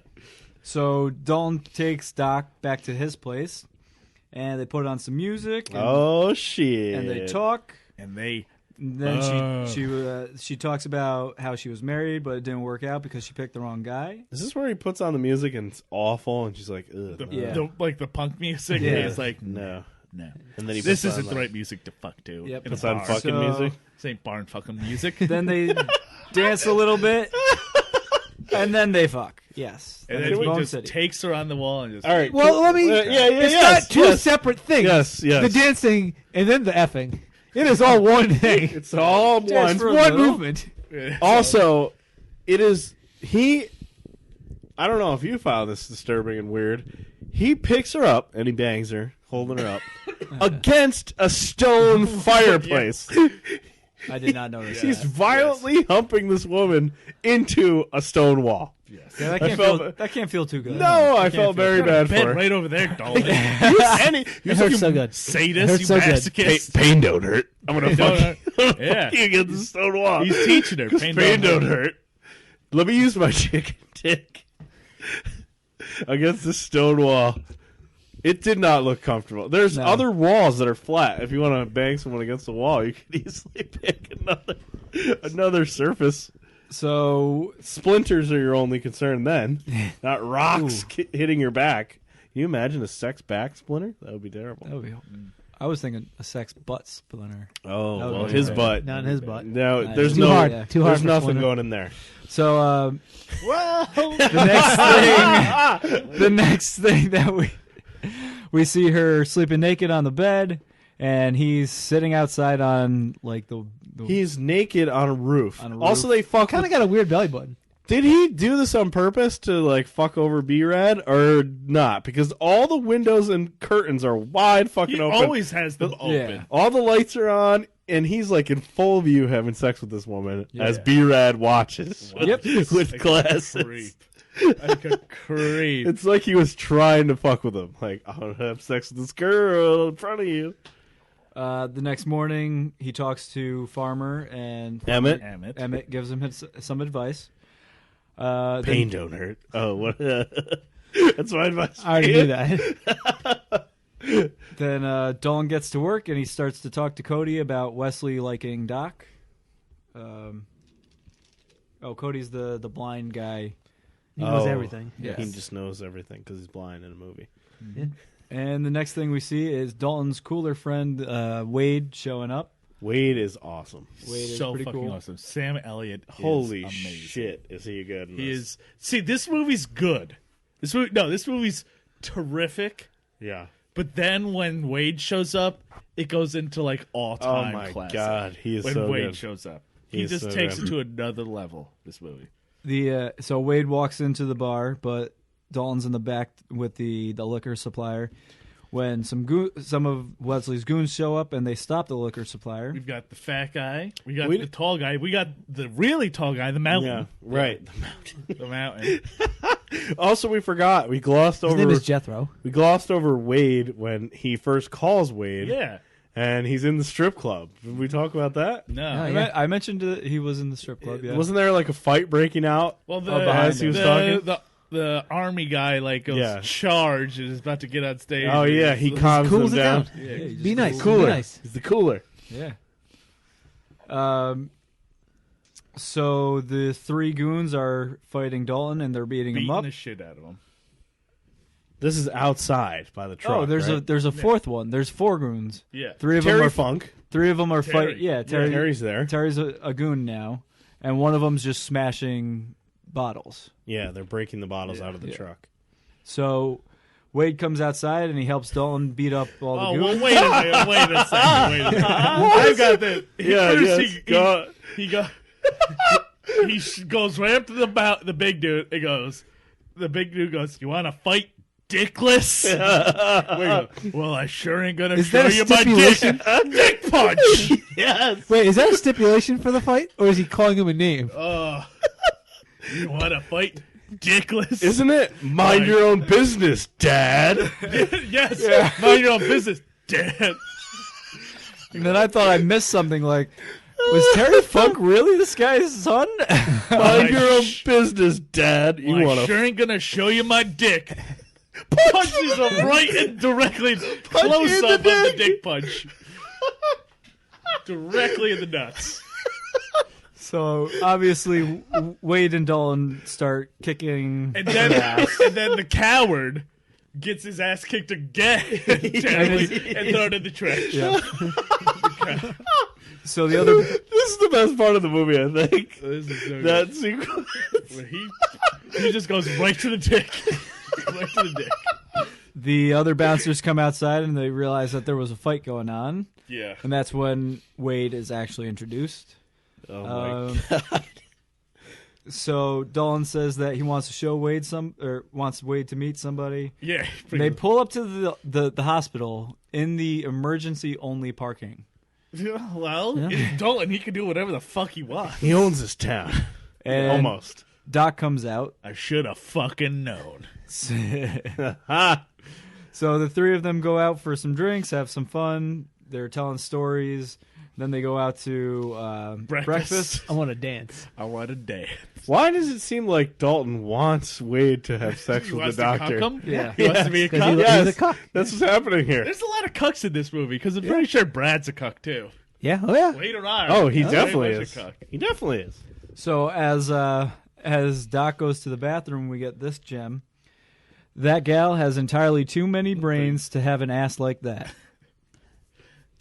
So Dalton takes Doc back to his place, and they put on some music, and, Oh, shit. and they talk. And they And then she talks about how she was married, but it didn't work out because she picked the wrong guy. Is this where he puts on the music and it's awful and she's like, ugh. the, no. Yeah. the punk music. Yeah. And he's like, No. no. And then he This puts isn't on, the right music to fuck to. Yep. in a puts on bar. fucking So- music. This ain't barn fucking music. Then they dance a little bit, and then they fuck. Yes. And That's then he Bone just City. takes her on the wall and just. All right. Well, let me. it's not two separate things. Yes, yes. The dancing and then the effing. It is all one thing. It's all Just one. for a one little. movement. Also, it is he. I don't know if you found this disturbing and weird. He picks her up and he bangs her, holding her up against a stone fireplace. I did not notice He's that. violently humping this woman into a stone wall. Yeah, that, I can't felt- feel, that can't feel too good. No, I felt very bad for Bed her. right over there, Dalton. And he, It hurts so good. Sadist, hurts you so good. masochist. pain don't hurt. I'm gonna Don't fuck you. hurt. Yeah. Fuck you against the stone wall. He's teaching her. Pain don't hurt. Let me use my chicken dick against the stone wall. It did not look comfortable. There's No. other walls that are flat. If you want to bang someone against the wall, you can easily pick another surface. So Splinters are your only concern then, not rocks hitting your back. Can you imagine a sex back splinter? That would be terrible. that would be, I was thinking a sex butt splinter. Oh, That would well, be his bad. butt. Not in his butt. No, Nice. there's Too no. hard. Yeah. Too hard There's for nothing splinter. going in there. So Well, the next thing that we see her sleeping naked on the bed, and he's sitting outside on like the He's naked on a roof. On a roof. Also, they fuck. Kind of got a weird belly button. Did he do this on purpose to like fuck over B-Rad or not? Because all the windows and curtains are wide fucking he open. always has them open. All the lights are on, and he's like in full view having sex with this woman as Yeah. B-Rad watches. Yep. with Like glasses. a creep. Like a creep. It's like he was trying to fuck with him. Like, I want to have sex with this girl in front of you. The next morning, he talks to Farmer, and Emmett. Emmett gives him some advice. Pain don't hurt. Oh, what? That's my advice. I already knew that. Then Dalton gets to work and he starts to talk to Cody about Wesley liking Doc. Cody's the blind guy. He knows everything. Yes. He just knows everything because he's blind in a movie. Yeah. And the next thing we see is Dalton's cooler friend Wade showing up. Wade is awesome. Wade is so pretty fucking cool. awesome. Sam Elliott Holy is amazing. shit, is he good in He this? is. See, this movie's good. This movie's terrific. Yeah. But then when Wade shows up, it goes into like all-time Oh my classic. God, he is when so Wade good. shows up, He he is just so takes good. it to another level. This movie. So Wade walks into the bar, but Dalton's in the back with the liquor supplier. When some of Wesley's goons show up and they stop the liquor supplier. We've got the fat guy. We got the tall guy. We got the really tall guy. The mountain. Yeah, right. The mountain. Also, we forgot. We glossed His over. name is Jethro. We glossed over Wade when he first calls Wade. Yeah. And he's in the strip club. Did we talk about that? No. Oh, yeah. I mentioned he was in the strip club. Yeah. Wasn't there like a fight breaking out? Well, as he was talking? the army guy like goes charge and is about to get on stage. Oh yeah, he calms Cools him it down. down. Yeah, he just Be nice. Cooler. Be nice. He's the cooler. Yeah. So the three goons are fighting Dalton and they're beating him beating up. the shit out of him. This is outside by the truck. Oh, there's a fourth one. There's four goons. Yeah. Three of Terry them are Funk. Three of them are Terry. fighting. Yeah, Terry. Terry's there. Terry's a goon now, and one of them's just smashing bottles. Yeah, they're breaking the bottles out of the Yeah. truck. So Wade comes outside and he helps Dalton beat up all the Oh, goons. well, wait a minute. Wait a second. I've got the. He goes right up to the big dude. The big dude goes, "You want to fight, dickless?" Well, I sure ain't gonna Is show that a you my stipulation? dick punch. Yes. Wait, is that a stipulation for the fight, or is he calling him a name? You want to fight, dickless? Isn't it? Mind your own business, Dad. Yes. Mind your own business, Dad. And then I thought I missed something. Like, was Terry Funk really this guy's son? Mind your own business, Dad. You Well, want I to sure ain't gonna show you my dick. Punches him right and directly close in up the on the dick. dick punch. Directly in the nuts. So obviously Wade and Dalton start kicking And then the coward gets his ass kicked again and thrown in the trash. Yeah. So the other This is the best part of the movie, I think. This is so That good. sequence. Where he just goes right to the dick. Right to the dick. the other bouncers come outside and they realize that there was a fight going on, Yeah. and that's when Wade is actually introduced. Oh my God. So Dalton says that he wants to show Wade wants Wade to meet somebody. Yeah. They pull up to the hospital in the emergency only parking. Well, it's Dalton. He can do whatever the fuck he wants. He owns this town. And Almost. Doc comes out. I should have fucking known. So the three of them go out for some drinks, have some fun. They're telling stories. Then they go out to breakfast. I want to dance. I want a day. Why does it seem like Dalton wants Wade to have sex He with wants the to doctor? cuck him? Yeah. He wants to be a 'Cause cuck? he's a Yes, cuck. that's what's happening here. There's a lot of cucks in this movie because I'm pretty sure Brad's a cuck too. Yeah. Oh yeah. Later on. Oh, he very definitely much is. a cuck. He definitely is. So as Doc goes to the bathroom, we get this gem. That gal has entirely too many brains to have an ass like that.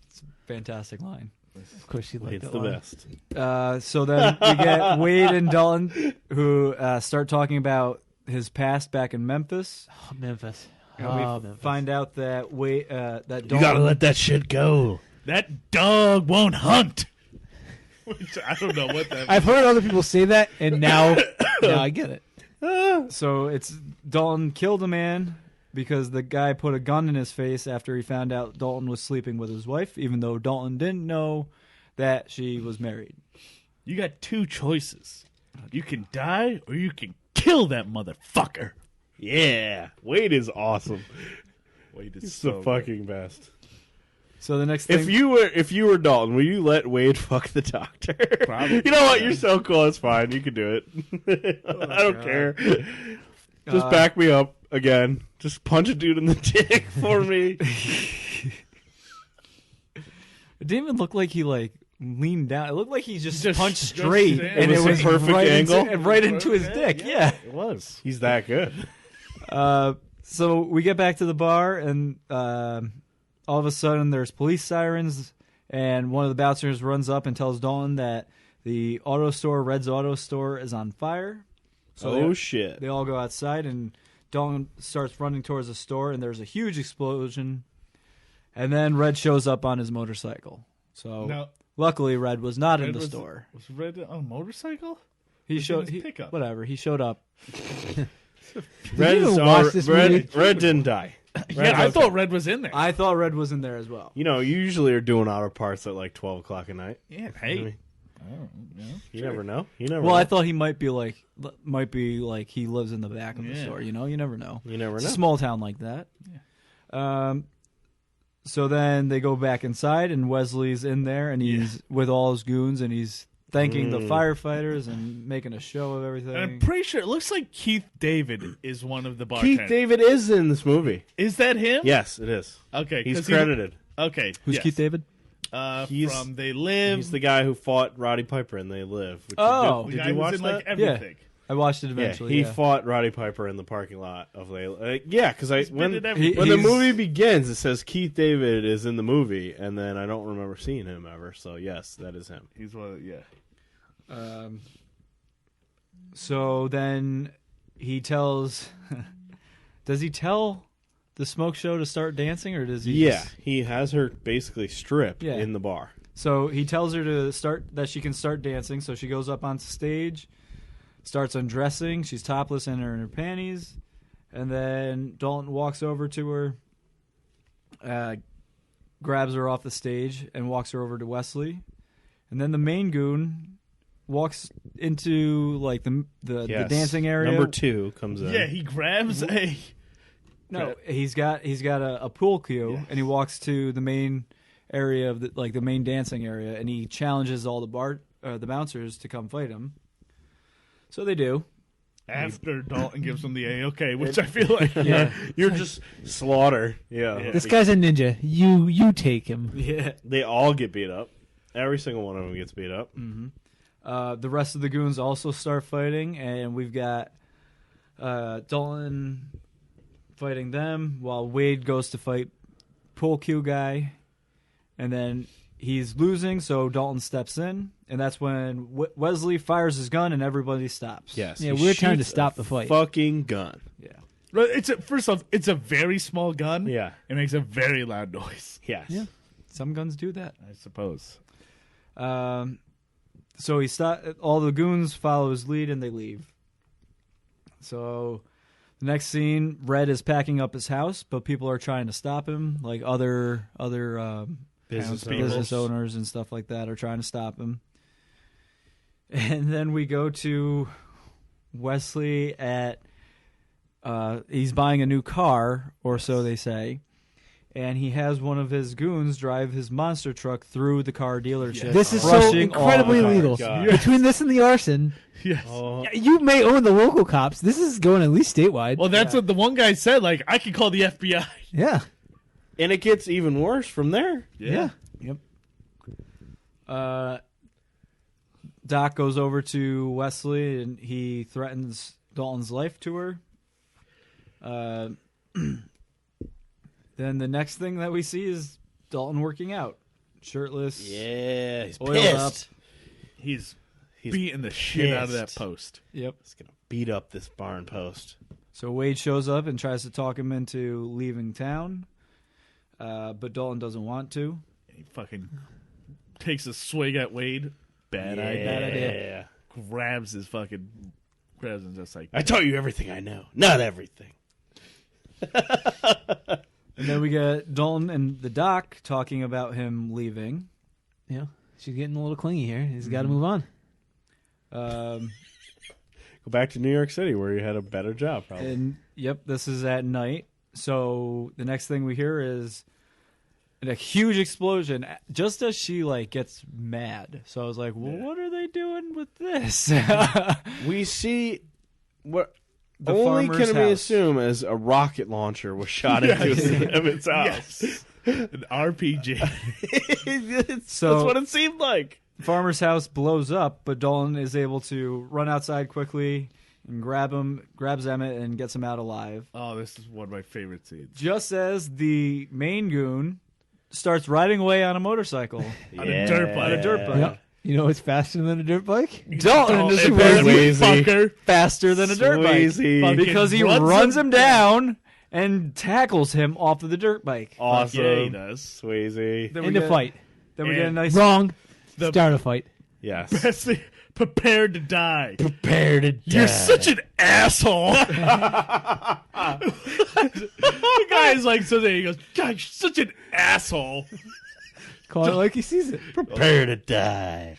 It's a fantastic line. Of course, she liked It's that the line. best. So then we get Wade and Dalton who start talking about his past back in Memphis. Oh, Memphis. And Oh, we Memphis. find out that that Dalton, You gotta let that shit go. That dog won't hunt. Which I don't know what that I've heard other people say that, and now I get it. So it's Dalton killed a man because the guy put a gun in his face after he found out Dalton was sleeping with his wife, even though Dalton didn't know that she was married. You got two choices. You can die or you can kill that motherfucker. Yeah. Wade is awesome. Wait, He's the fucking best. So the next thing, If you were Dalton, would you let Wade fuck the doctor? Probably. You know what? You're so cool. It's fine. You can do it. I don't care. Just back me up again. Just punch a dude in the dick for me. It didn't even look like he leaned down. It looked like he just punched just straight, stand. and It was it was a perfect right angle? right into his dick. Yeah. It was. He's that good. So we get back to the bar, and all of a sudden there's police sirens, and one of the bouncers runs up and tells Dalton that the auto store, Red's auto store, is on fire. So Shit. they all go outside, and Dalton starts running towards the store, and there's a huge explosion. And then Red shows up on his motorcycle. So Now, luckily, Red was not in Red the was- store. Was Red on a motorcycle? He was in showed his pickup. whatever. He showed up. Red, you is even watch alre- this Red, movie? Red didn't die. Yeah, I okay. thought Red was in there. I thought Red was in there as well. You know, you usually are doing auto parts at like 12 o'clock at night. yeah, I hey. mean, Oh, yeah. you never know. You never Well, know. I thought he might be like he lives in the back of the Yeah. store. You know, you never know. You never It's know. a small town like that. So then they go back inside, and Wesley's in there, and he's with all his goons, and he's thanking the firefighters and making a show of everything. And I'm pretty sure it looks like Keith David is one of the bartenders. Keith David is in this movie. Is that him? Yes, it is. Okay. He's 'cause he- credited. Okay. Who's yes. Keith David? He's- From They Live. He's the guy who fought Roddy Piper in They Live. Which Oh. the did guy you who's watch in that? like everything. I watched it Yeah, eventually. he Yeah. fought Roddy Piper in the parking lot of Layla. Because when been in everything. when the He's- movie begins, it says Keith David is in the movie, and then I don't remember seeing him ever. So yes, that is him. He's one of, yeah. So then he tells. Does he tell the smoke show to start dancing, or does he? Yeah, just- he has her basically strip Yeah. in the bar. So he tells her to start that she can start dancing. So she goes up onto stage, starts undressing. She's topless in her panties, and then Dalton walks over to her, grabs her off the stage, and walks her over to Wesley. And then the main goon walks into like the Yes. dancing area. Number 2 comes in. Yeah, he grabs a. No, he's got a pool cue, Yes. and he walks to the main area of the main dancing area, and he challenges all the bouncers to come fight him. So they do. After Dalton gives him the A-OK, which I feel like. Yeah, You're just slaughter. Yeah. This guy's a ninja. You take him. yeah. They all get beat up. Every single one of them gets beat up. The rest of the goons also start fighting, and we've got Dalton fighting them while Wade goes to fight pool cue guy, and then he's losing, so Dalton steps in, and that's when Wesley fires his gun and everybody stops. Yes. Yeah, he we're trying to shoots stop a the fight. Fucking gun. Yeah. But first off, it's a very small gun. Yeah. It makes a very loud noise. Yes. Yeah. Some guns do that. I suppose. So all the goons follow his lead and they leave. So the next scene, Red is packing up his house, but people are trying to stop him. Like other Business business owners and stuff like that are trying to stop him. And then we go to Wesley at he's buying a new car, or so they say. And he has one of his goons drive his monster truck through the car dealership. This is so crushing all incredibly the cars. illegal. God. Between this and the arson, Yes. Oh, you may own the local cops. This is going at least statewide. Well, that's what the one guy said. Like, I could call the FBI. yeah. and it gets even worse from there. Yeah. Yep. Doc goes over to Wesley and he threatens Dalton's life to her. Then the next thing that we see is Dalton working out, shirtless. Yeah, he's Oiled pissed. He's He's beating the shit out of that pissed. post. Yep. He's gonna beat up this barn post. So Wade shows up and tries to talk him into leaving town, but Dalton doesn't want to. He fucking takes a swig at Wade. Bad idea. Grabs and just like. I taught you everything I know. Not everything. And then we get Dalton and the doc talking about him leaving. Yeah. She's getting a little clingy here. He's got to move on. Um, Go back to New York City where you had a better job, probably. and yep, this is at night. So the next thing we hear is a huge explosion just as she like gets mad. So I was like, well, what are they doing with this? We see what the Only farmer's can we house. assume as a rocket launcher was shot into Emmett's house. Yes. An RPG. So That's what it seemed like. farmer's house blows up, but Dalton is able to run outside quickly and grabs Emmett and gets him out alive. Oh, this is one of my favorite scenes. Just as the main goon starts riding away on a motorcycle. On a dirt bike. On a dirt bike. Yep. You know what's faster than a dirt bike? Dalton is Swayze. fucker. faster than a dirt bike Swayze. because he runs him down and tackles him off of the dirt bike. Awesome. Yeah, he does. Swayze. Then In the fight. Then we get a And- nice. Wrong. The- Start a fight. Yes. Prepared to die. Prepare to die. You're such an asshole. The guy is like, so there he goes, God, you're such an asshole. Call it like he sees it. Prepare to die.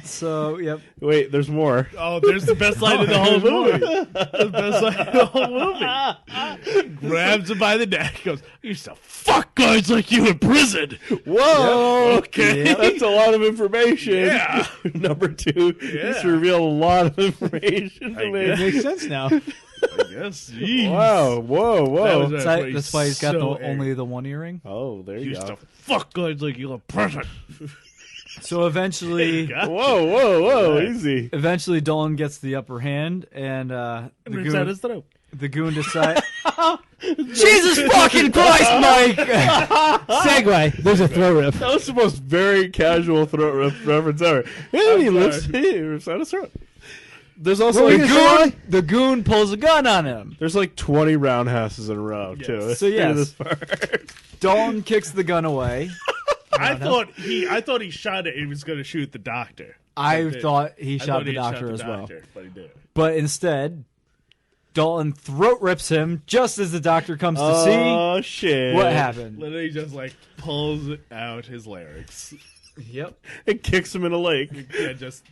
So, yep. Wait, there's more. Oh, there's the best line in the whole movie. The best line in the whole movie. Grabs him by the neck, goes, I used to fuck guys like you in prison. Whoa. Okay. That's a lot of information. Yeah. Number 2. Just revealed a lot of information to me. It makes sense now. I guess. Jeez. Wow. Whoa. Whoa. That's why he's got so only the one earring. Oh, there He you used go. to fuck guys like you in prison. So eventually, Whoa. Easy. eventually Dolan gets the upper hand, and the Rips out goon, his throat. the goon decides. Jesus fucking Christ, Mike! Segway. There's a throw rip. That was the most very casual throat reference ever. Yeah, he rips out his throat. There's also What were like you gonna say? The goon pulls a gun on him. there's like 20 roundhouses in a row too. So, yes. This part. Dalton kicks the gun away. I thought he shot it and he was going to shoot the doctor. I But thought he I shot thought the he doctor shot as the well. doctor, but he did. But instead, Dalton throat rips him just as the doctor comes to see Oh shit! what happened. Literally just like pulls out his larynx. Yep. It kicks him in a lake. Yeah, just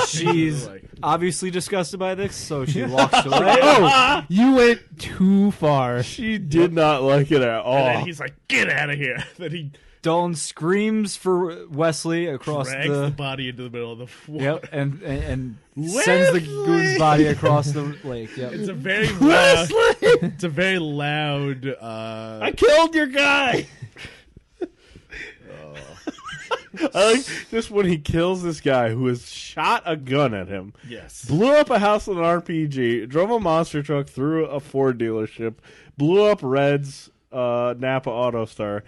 She's like, obviously disgusted by this, so she walks away. Oh, you went too far. She did not like it at and all. then he's like, get out of here. Then he Dalton screams for Wesley across drags the body into the middle of the floor. Yep, and sends the goon's body across the lake. Yep. It's a very loud. It's a very loud. I killed your guy. I like just when he kills this guy who has shot a gun at him, Yes. blew up a house with an RPG, drove a monster truck through a Ford dealership, blew up Red's Napa AutoStar.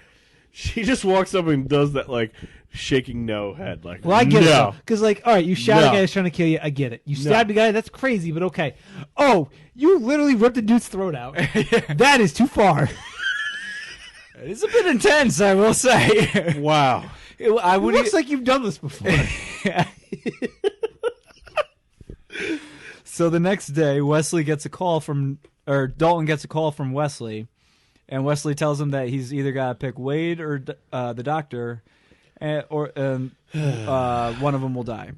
She just walks up and does that like shaking no head, like Well, I get no. it. Because, like, all right, you shot a No. guy who's trying to kill you. I get it. You stabbed a guy. That's crazy, but okay. Oh, you literally ripped a dude's throat out. That is too far. It's a bit intense, I will say. Wow. I It would. looks like you've done this before. So the next day, Dalton gets a call from Wesley, and Wesley tells him that he's either got to pick Wade or the doctor, or one of them will die.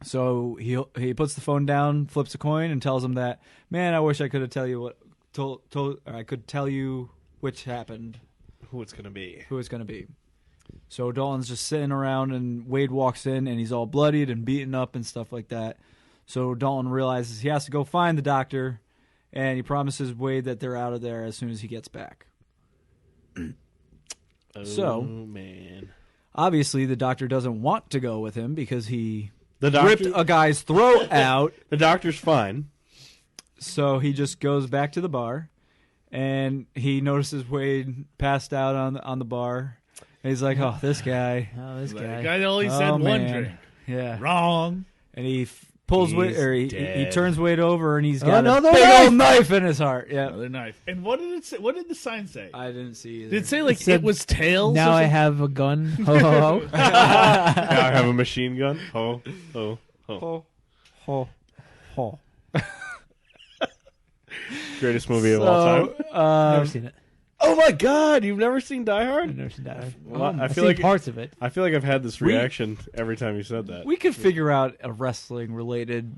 So he puts the phone down, flips a coin, and tells him that, man, I wish I could have I could tell you which happened, Who it's gonna be? who it's going to be. So Dalton's just sitting around, and Wade walks in, and he's all bloodied and beaten up and stuff like that. So Dalton realizes he has to go find the doctor, and he promises Wade that they're out of there as soon as he gets back. So- Oh man, Obviously, the doctor doesn't want to go with him because he the ripped doctor. a guy's throat out. The doctor's fine. So he just goes back to the bar, and he notices Wade passed out on the bar. And he's like, "Oh, this guy." Oh, this The guy. guy only Oh, said one man. drink. Yeah. Wrong. And he pulls Wade, He's or he dead. turns Wade over, and he's got a another big knife! old knife in his heart. Yeah. Another knife. And what did it say? What did the sign say? I didn't see either. Did it say like It said, it was tails? Now or I something? have a gun. Ho, ho, ho. Now I have a machine gun. Oh. Ho, ho, ho. Greatest movie of all time. Never seen it. Oh my God! You've never seen Die I've Hard? never seen that. Well, I I've feel seen like parts of it. I feel like I've had this reaction every time you said that. We could figure out a wrestling related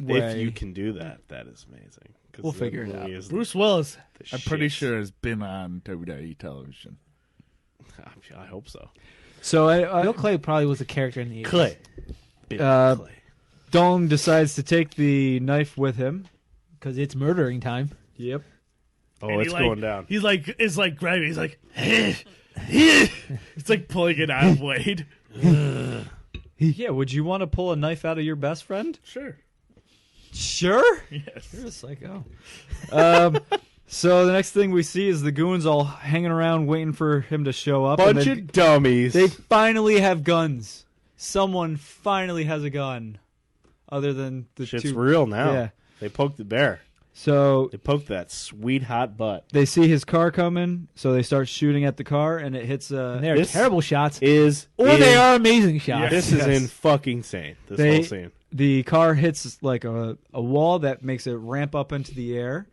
way. If you can do that, that is amazing. 'Cause We'll the figure it movie out. is Bruce Willis. the I'm pretty shit. sure has been on WWE television. I hope so. So Bill Clay probably was a character in the 80s. Big Uh, Clay. Dalton decides to take the knife with him because it's murdering time. Yep. Oh, And it's going down. He's like, it's like grabbing. He's like, it's like pulling it out of Wade. Yeah, would you want to pull a knife out of your best friend? Sure. Sure. Yes. You're a psycho. So the next thing we see is the goons all hanging around waiting for him to show up. Bunch and of dummies. they finally have guns. Someone finally has a gun. Other than the Shit's two. real now. Yeah. They poked the bear. So They poked that sweet hot butt. they see his car coming, so they start shooting at the car, and it hits And they're This terrible shots, Or they are amazing shots. This is in fucking insane. This They- whole scene. the car hits like a wall that makes it ramp up into the air,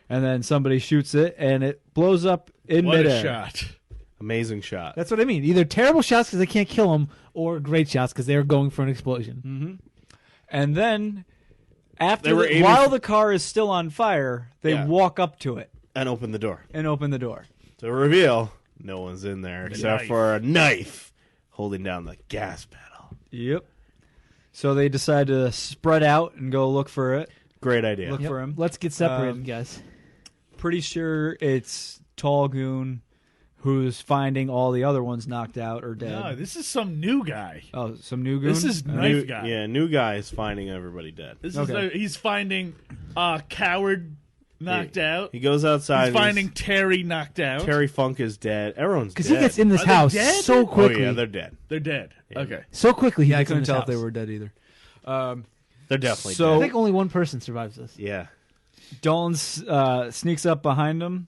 and then somebody shoots it, and it blows up in What midair. a shot. Amazing shot. That's what I mean. Either terrible shots because they can't kill them, or great shots because they're going for an explosion. And then, They were aiming while for- the car is still on fire, they Yeah. walk up to it And open the door. and open the door. To reveal, no one's in there except knife. for a knife holding down the gas pedal. Yep. So they decide to spread out and go look for it. Great idea. Look for him. Let's get separated, guys. Pretty sure it's Tall Goon who's finding all the other ones knocked out or dead. No, this is some new guy. Oh, some new goon? This is New, knife guy. yeah, new guy is finding everybody dead. This Okay. is he's finding Coward knocked out. He goes outside. He's finding Terry knocked out. Terry Funk is dead. Everyone's dead. Because he gets in this Are they house dead? so Oh quickly. yeah, they're dead. They're dead. Okay. So quickly, he Yeah, I gets in couldn't this tell house. if they were dead either. They're definitely So- I dead. think only one person survives this. Yeah. Dalton sneaks up behind him,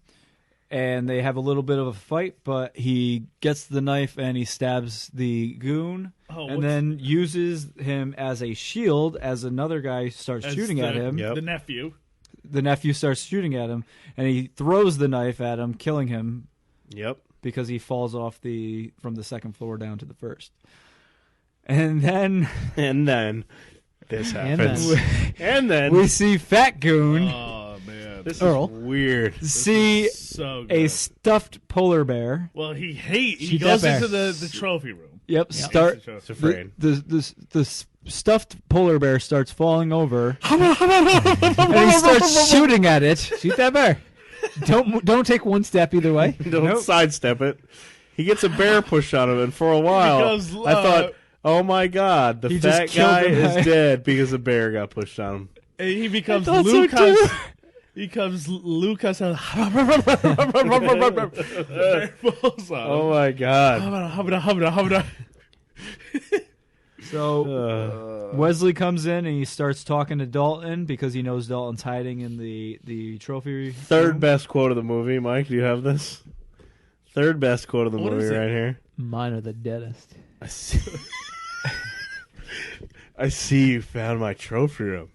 and they have a little bit of a fight, but he gets the knife and he stabs the goon, Oh, and what's- then uses him as a shield as another guy starts As shooting at him. Yep. The nephew. The nephew starts shooting at him, and he throws the knife at him, killing him Yep. because he falls off from the second floor down to the first. And then And then this And happens. And then, we see Fat Goon Oh man. this Earl. is weird. see So good. a stuffed polar bear. Well, he He Shoot goes that into bear. the trophy room. Yep, He's afraid. The stuffed polar bear starts falling over, and he starts shooting at it. Shoot that bear. Don't take one step either way. Don't Nope. sidestep it. He gets a bear pushed on him, and for a while, Because, I thought, oh my god, the he just fat killed guy the guy. is dead because a bear got pushed on him. And he becomes thought so Lucas. too. He becomes Lucas. Falls on. Oh my god. Hubba. So Wesley comes in and he starts talking to Dalton because he knows Dalton's hiding in the trophy Third room. best quote of the movie, Mike. Do you have this? Third best quote of the What movie is it? right here. Mine are the deadest. I see, I see you found my trophy room.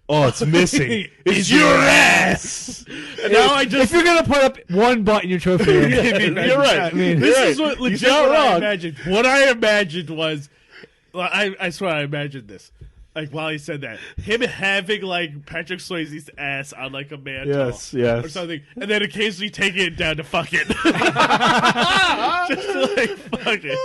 Oh, it's missing. It's your ass. And now I If just. you're gonna put up one butt in your trophy room, You're right. I mean, This You're is right. what You're legit not what I wrong. imagined. What I imagined was, well, I swear I imagined this. Like while he said that, him having like Patrick Swayze's ass on like a mantle Yes, yes. or something, and then occasionally taking it down to fuck it, just to like fuck it.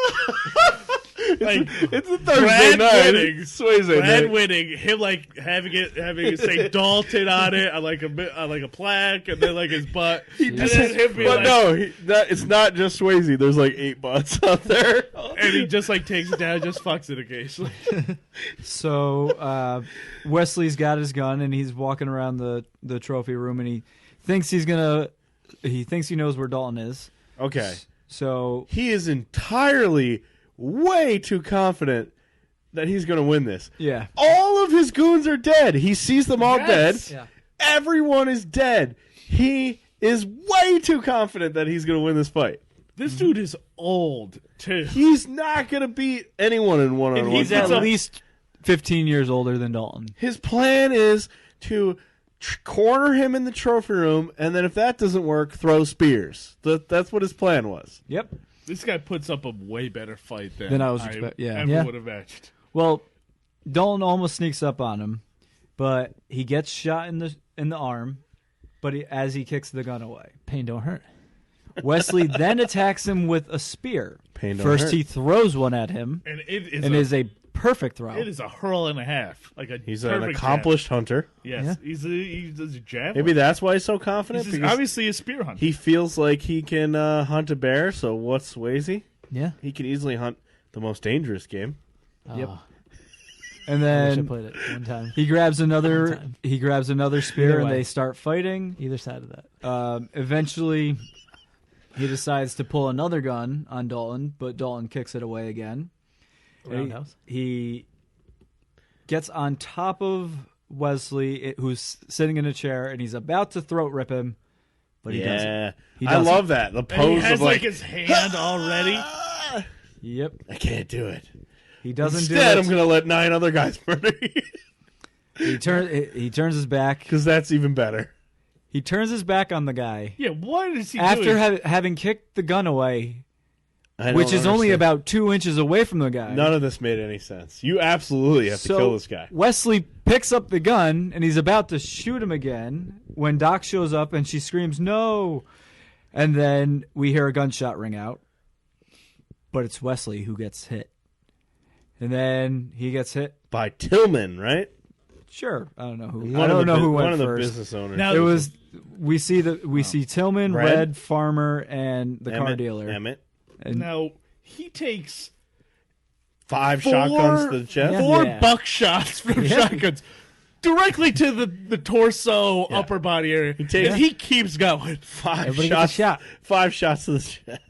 Like It's a Thursday Brad night. winning. Swayze Brad night. winning, him like having it say Dalton on it on like a plaque, and then like his butt, and then him being But like, no, it's not just Swayze. There's like 8 butts out there. and he just like takes it down, and just fucks it occasionally. So Wesley's got his gun and he's walking around the trophy room and he thinks he knows where Dalton is. Okay. So He is entirely way too confident that he's going to win this. yeah, All of his goons are dead. He sees them all Yes. dead. Yeah. Everyone is dead. He is way too confident that he's going to win this fight. This dude is old too. He's not going to beat anyone in one-on-one. And he's It's at a- least 15 years older than Dalton. His plan is to corner him in the trophy room, and then if that doesn't work, throw spears. That's what his plan was. Yep. This guy puts up a way better fight Than I was yeah. ever Yeah. would have imagined. Well, Dalton almost sneaks up on him, but he gets shot in the arm. But as he kicks the gun away, pain don't hurt. Wesley then attacks him with a spear. Pain don't First, hurt. he throws one at him, And it is and is a perfect throw. It is a hurl and a half. He's an perfect accomplished hunter. Yes, Yeah. he's a javelin. Maybe that's why he's so confident. He's because obviously a spear hunter. he feels like he can hunt a bear. So what's Swayze? Yeah. He can easily hunt the most dangerous game. Yep. Oh, And I wish I then played it one time. he grabs One another. time. He grabs another spear, Either and way. they start fighting. Either side of that. Eventually, he decides to pull another gun on Dalton, but Dalton kicks it away again. Roundhouse. He gets on top of Wesley, who's sitting in a chair, and he's about to throat rip him, but he doesn't. He I doesn't. love that. The And he pose has of like, his hand already. Yep, I can't do it. he doesn't Instead, do I'm it. going to let 9 other guys murder you. He turns his back. Because that's even better. He turns his back on the guy Yeah, what is he after doing? having kicked the gun away, I which don't is only understand. about 2 inches away from the guy. None of this made any sense. You absolutely have to kill this guy. Wesley picks up the gun and he's about to shoot him again when Doc shows up and she screams, "No!" And then we hear a gunshot ring out. But it's Wesley who gets hit. And then he gets hit. By Tillman, right? Sure. I don't know who. One I of don't the know who one went of the first. business owners. Now- It was. We see Tillman, Red? Red, Farmer, and the car Emmett, dealer. Emmett. And Now, he takes 5 shotguns to the chest. Yeah. four buckshots from Yeah. shotguns directly to the torso, Yeah. upper body area. takes- and he keeps going. 5 Everybody gets a shots. shot. 5 shots to the chest.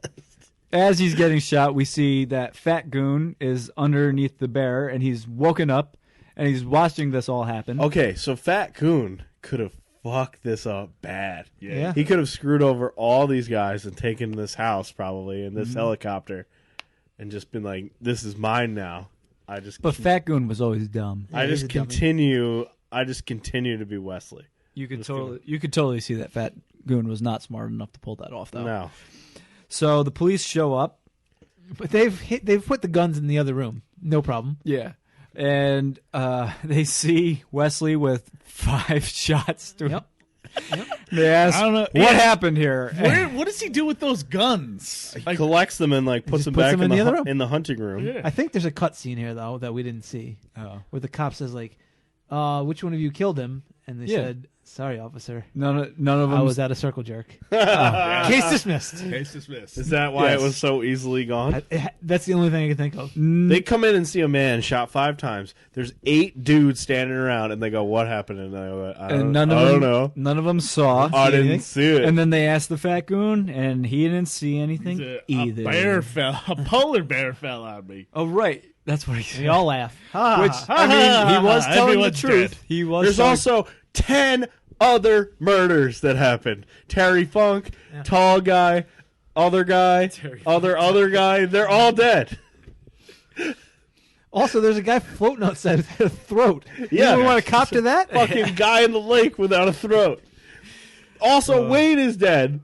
as he's getting shot, we see that fat goon is underneath the bear, and he's woken up, and he's watching this all happen. Okay, so Fat Coon could have fucked this up bad. Yeah. He could have screwed over all these guys and taken this house probably and this helicopter and just been like, "This is mine now." But fat goon was always dumb. I he's just a dummy. continue to be Wesley. You could totally see that fat goon was not smart enough to pull that off, though. No. So the police show up. But they've put the guns in the other room. No problem. Yeah. And they see Wesley with 5 shots to him. Yep. They ask, I don't know. what Yeah. happened here? What does he do with those guns? He collects them and like puts just them puts back them in in the the other room? in the hunting room. Yeah. I think there's a cut scene here though that we didn't see, where the cop says like, "Which one of you killed him?" And they Yeah. said, "Sorry, officer, None of them. I was at a circle jerk." Case dismissed. Case dismissed. Is that why Yes. it was so easily gone? That's the only thing I can think of. They come in and see a man shot 5 times. There's 8 dudes standing around, and they go, "What happened?" And they go, I And don't know. None of them saw. I didn't anything? see it. And then they asked the fat goon, and he didn't see anything either. A polar bear fell on me. Oh, right. That's what he said. We all laugh. Which, I mean, he was telling the Everyone's truth. dead. He was. There's telling- also 10 other murders that happened. Terry Funk, tall guy, other guy, other guy. They're all dead. Also, there's a guy floating outside with a throat. Yeah. You want to cop to that? Fucking guy in the lake without a throat. Also, Wade is dead.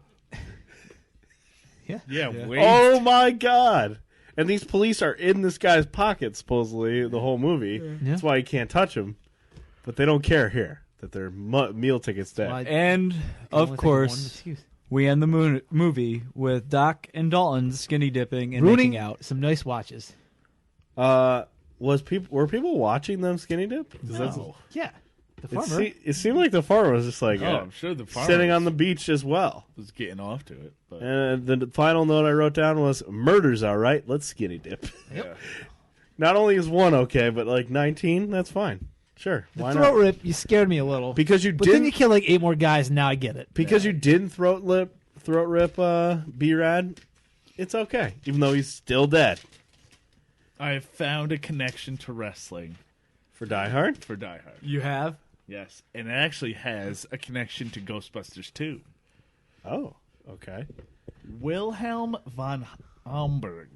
Yeah, wait. Oh my god. And these police are in this guy's pocket, supposedly, the whole movie. That's why he can't touch them. But they don't care here that their meal ticket's dead. Why- And, Only of think one course, excuse. we end the movie with Doc and Dalton skinny dipping and Ruining making out. some nice watches. Were people watching them skinny dip? 'Cause that's- No. Yeah, the farmer. it seemed like the farmer was just like Oh, I'm sure the farmer sitting on the beach as well. was getting off to it. But And the final note I wrote down was, "Murder's all right. Let's skinny dip." yeah. Not only is 1 okay, but like 19, that's fine. Sure, The why throat not? rip, you scared me a little. Because you but then you didn't. kill like 8 more guys, and now I get it. Because you didn't throat rip B-Rad, it's okay. Even though he's still dead. I have found a connection to wrestling For Die Hard? for Die Hard. You have? Yes, and it actually has a connection to Ghostbusters 2. Oh, okay. Wilhelm von Homburg,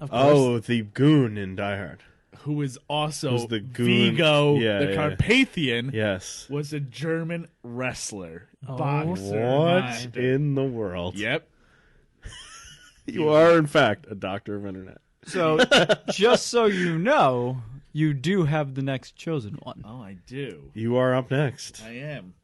Of course. Oh, the goon in Die Hard. who is also Was the goon- Vigo Yeah, the yeah. Carpathian, Yes. was a German wrestler, Oh, boxer. What master. in the world? Yep. You are, in fact, a doctor of internet. So, just so you know, you do have the next chosen one. Oh, I do. You are up next. I am.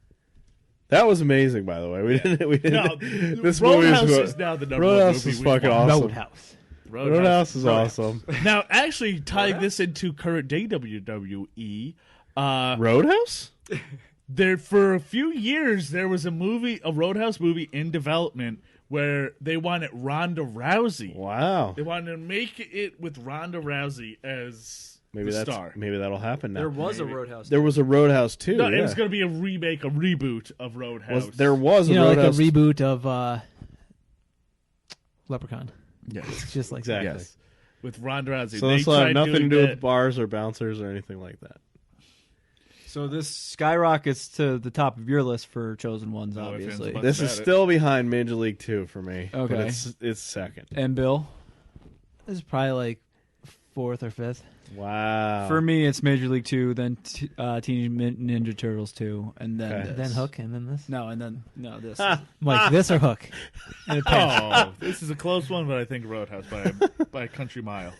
That was amazing, by the way. We didn't. No, this Roadhouse movie is now the number Roadhouse one movie is we fucking watch. awesome. Roadhouse. Roadhouse is awesome. Now, actually, tying this into current day WWE, Roadhouse? there for a few years there was a Roadhouse movie in development where they wanted Ronda Rousey. Wow. They wanted to make it with Ronda Rousey as Maybe the that's star. maybe that'll happen now. There was a Roadhouse. There was a Roadhouse too. No, yeah. it was going to be a remake, a reboot of Roadhouse. There was a You know, like a Roadhouse. reboot of Leprechaun. Yes. It's just like Exactly. Yes. With Ronda Rousey. So They this will have tried nothing to doing do that- with bars or bouncers or anything like that. So this skyrockets to the top of your list for chosen ones, No, if it's obviously. about- This is at it. still behind Major League 2 for me. Okay. But it's second. And Bill, this is probably like 4th or 5th. Wow. for me, it's Major League 2, then Teenage Mutant Ninja Turtles 2, and then Okay. this. Then Hook, and then this. No, and then this. Like this or Hook. And it depends. Oh, this is a close one, but I think Roadhouse by a country mile.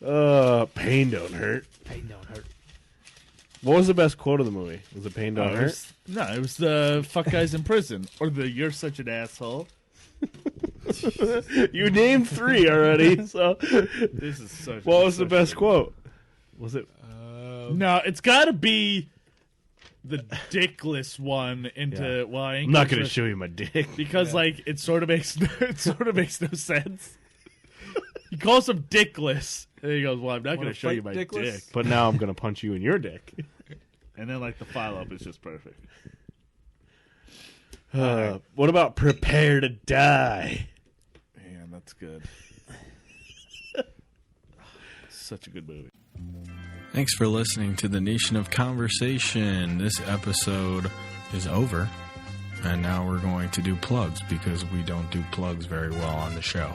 Pain don't hurt. Pain don't hurt. What was the best quote of the movie? Was it Pain don't hurt? It was the fuck guys in prison or the you're such an asshole. You named 3 already. So, This is such. what was the best quote? Was it? No, it's got to be the dickless one. Into well, I ain't I'm not gonna going to show you my dick. because like it sort of makes no sense. He calls him dickless, and he goes, "Well, I'm not going to show you my dickless? dick." But now I'm going to punch you in your dick. And then like the follow up is just perfect. What about Prepare to Die? Man, that's good. Such a good movie. Thanks for listening to the Nation of Conversation. This episode is over, and now we're going to do plugs because we don't do plugs very well on the show.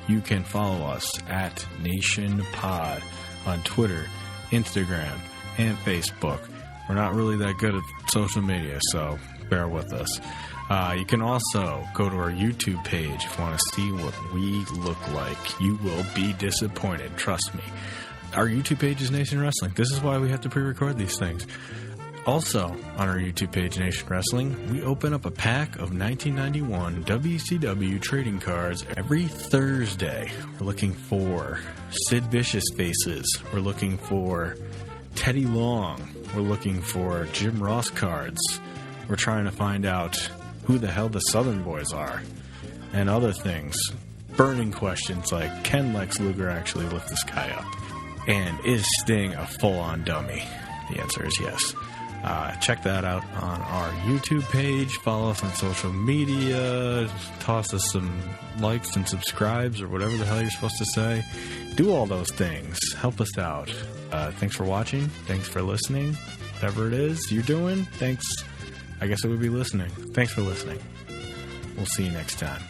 You can follow us at Nation Pod on Twitter, Instagram, and Facebook. We're not really that good at social media, so bear with us. You can also go to our YouTube page if you want to see what we look like. You will be disappointed, trust me. Our YouTube page is Nation Wrestling. This is why we have to pre-record these things. Also, on our YouTube page, Nation Wrestling, we open up a pack of 1991 WCW trading cards every Thursday. We're looking for Sid Vicious faces. We're looking for Teddy Long. We're looking for Jim Ross cards. We're trying to find out who the hell the Southern Boys are and other things. Burning questions like, can Lex Luger actually lift this guy up? And is Sting a full-on dummy? The answer is yes. Check that out on our YouTube page. Follow us on social media. Toss us some likes and subscribes or whatever the hell you're supposed to say. Do all those things. Help us out. Thanks for watching. Thanks for listening. Whatever it is you're doing, thanks. I guess it would be listening. Thanks for listening. We'll see you next time.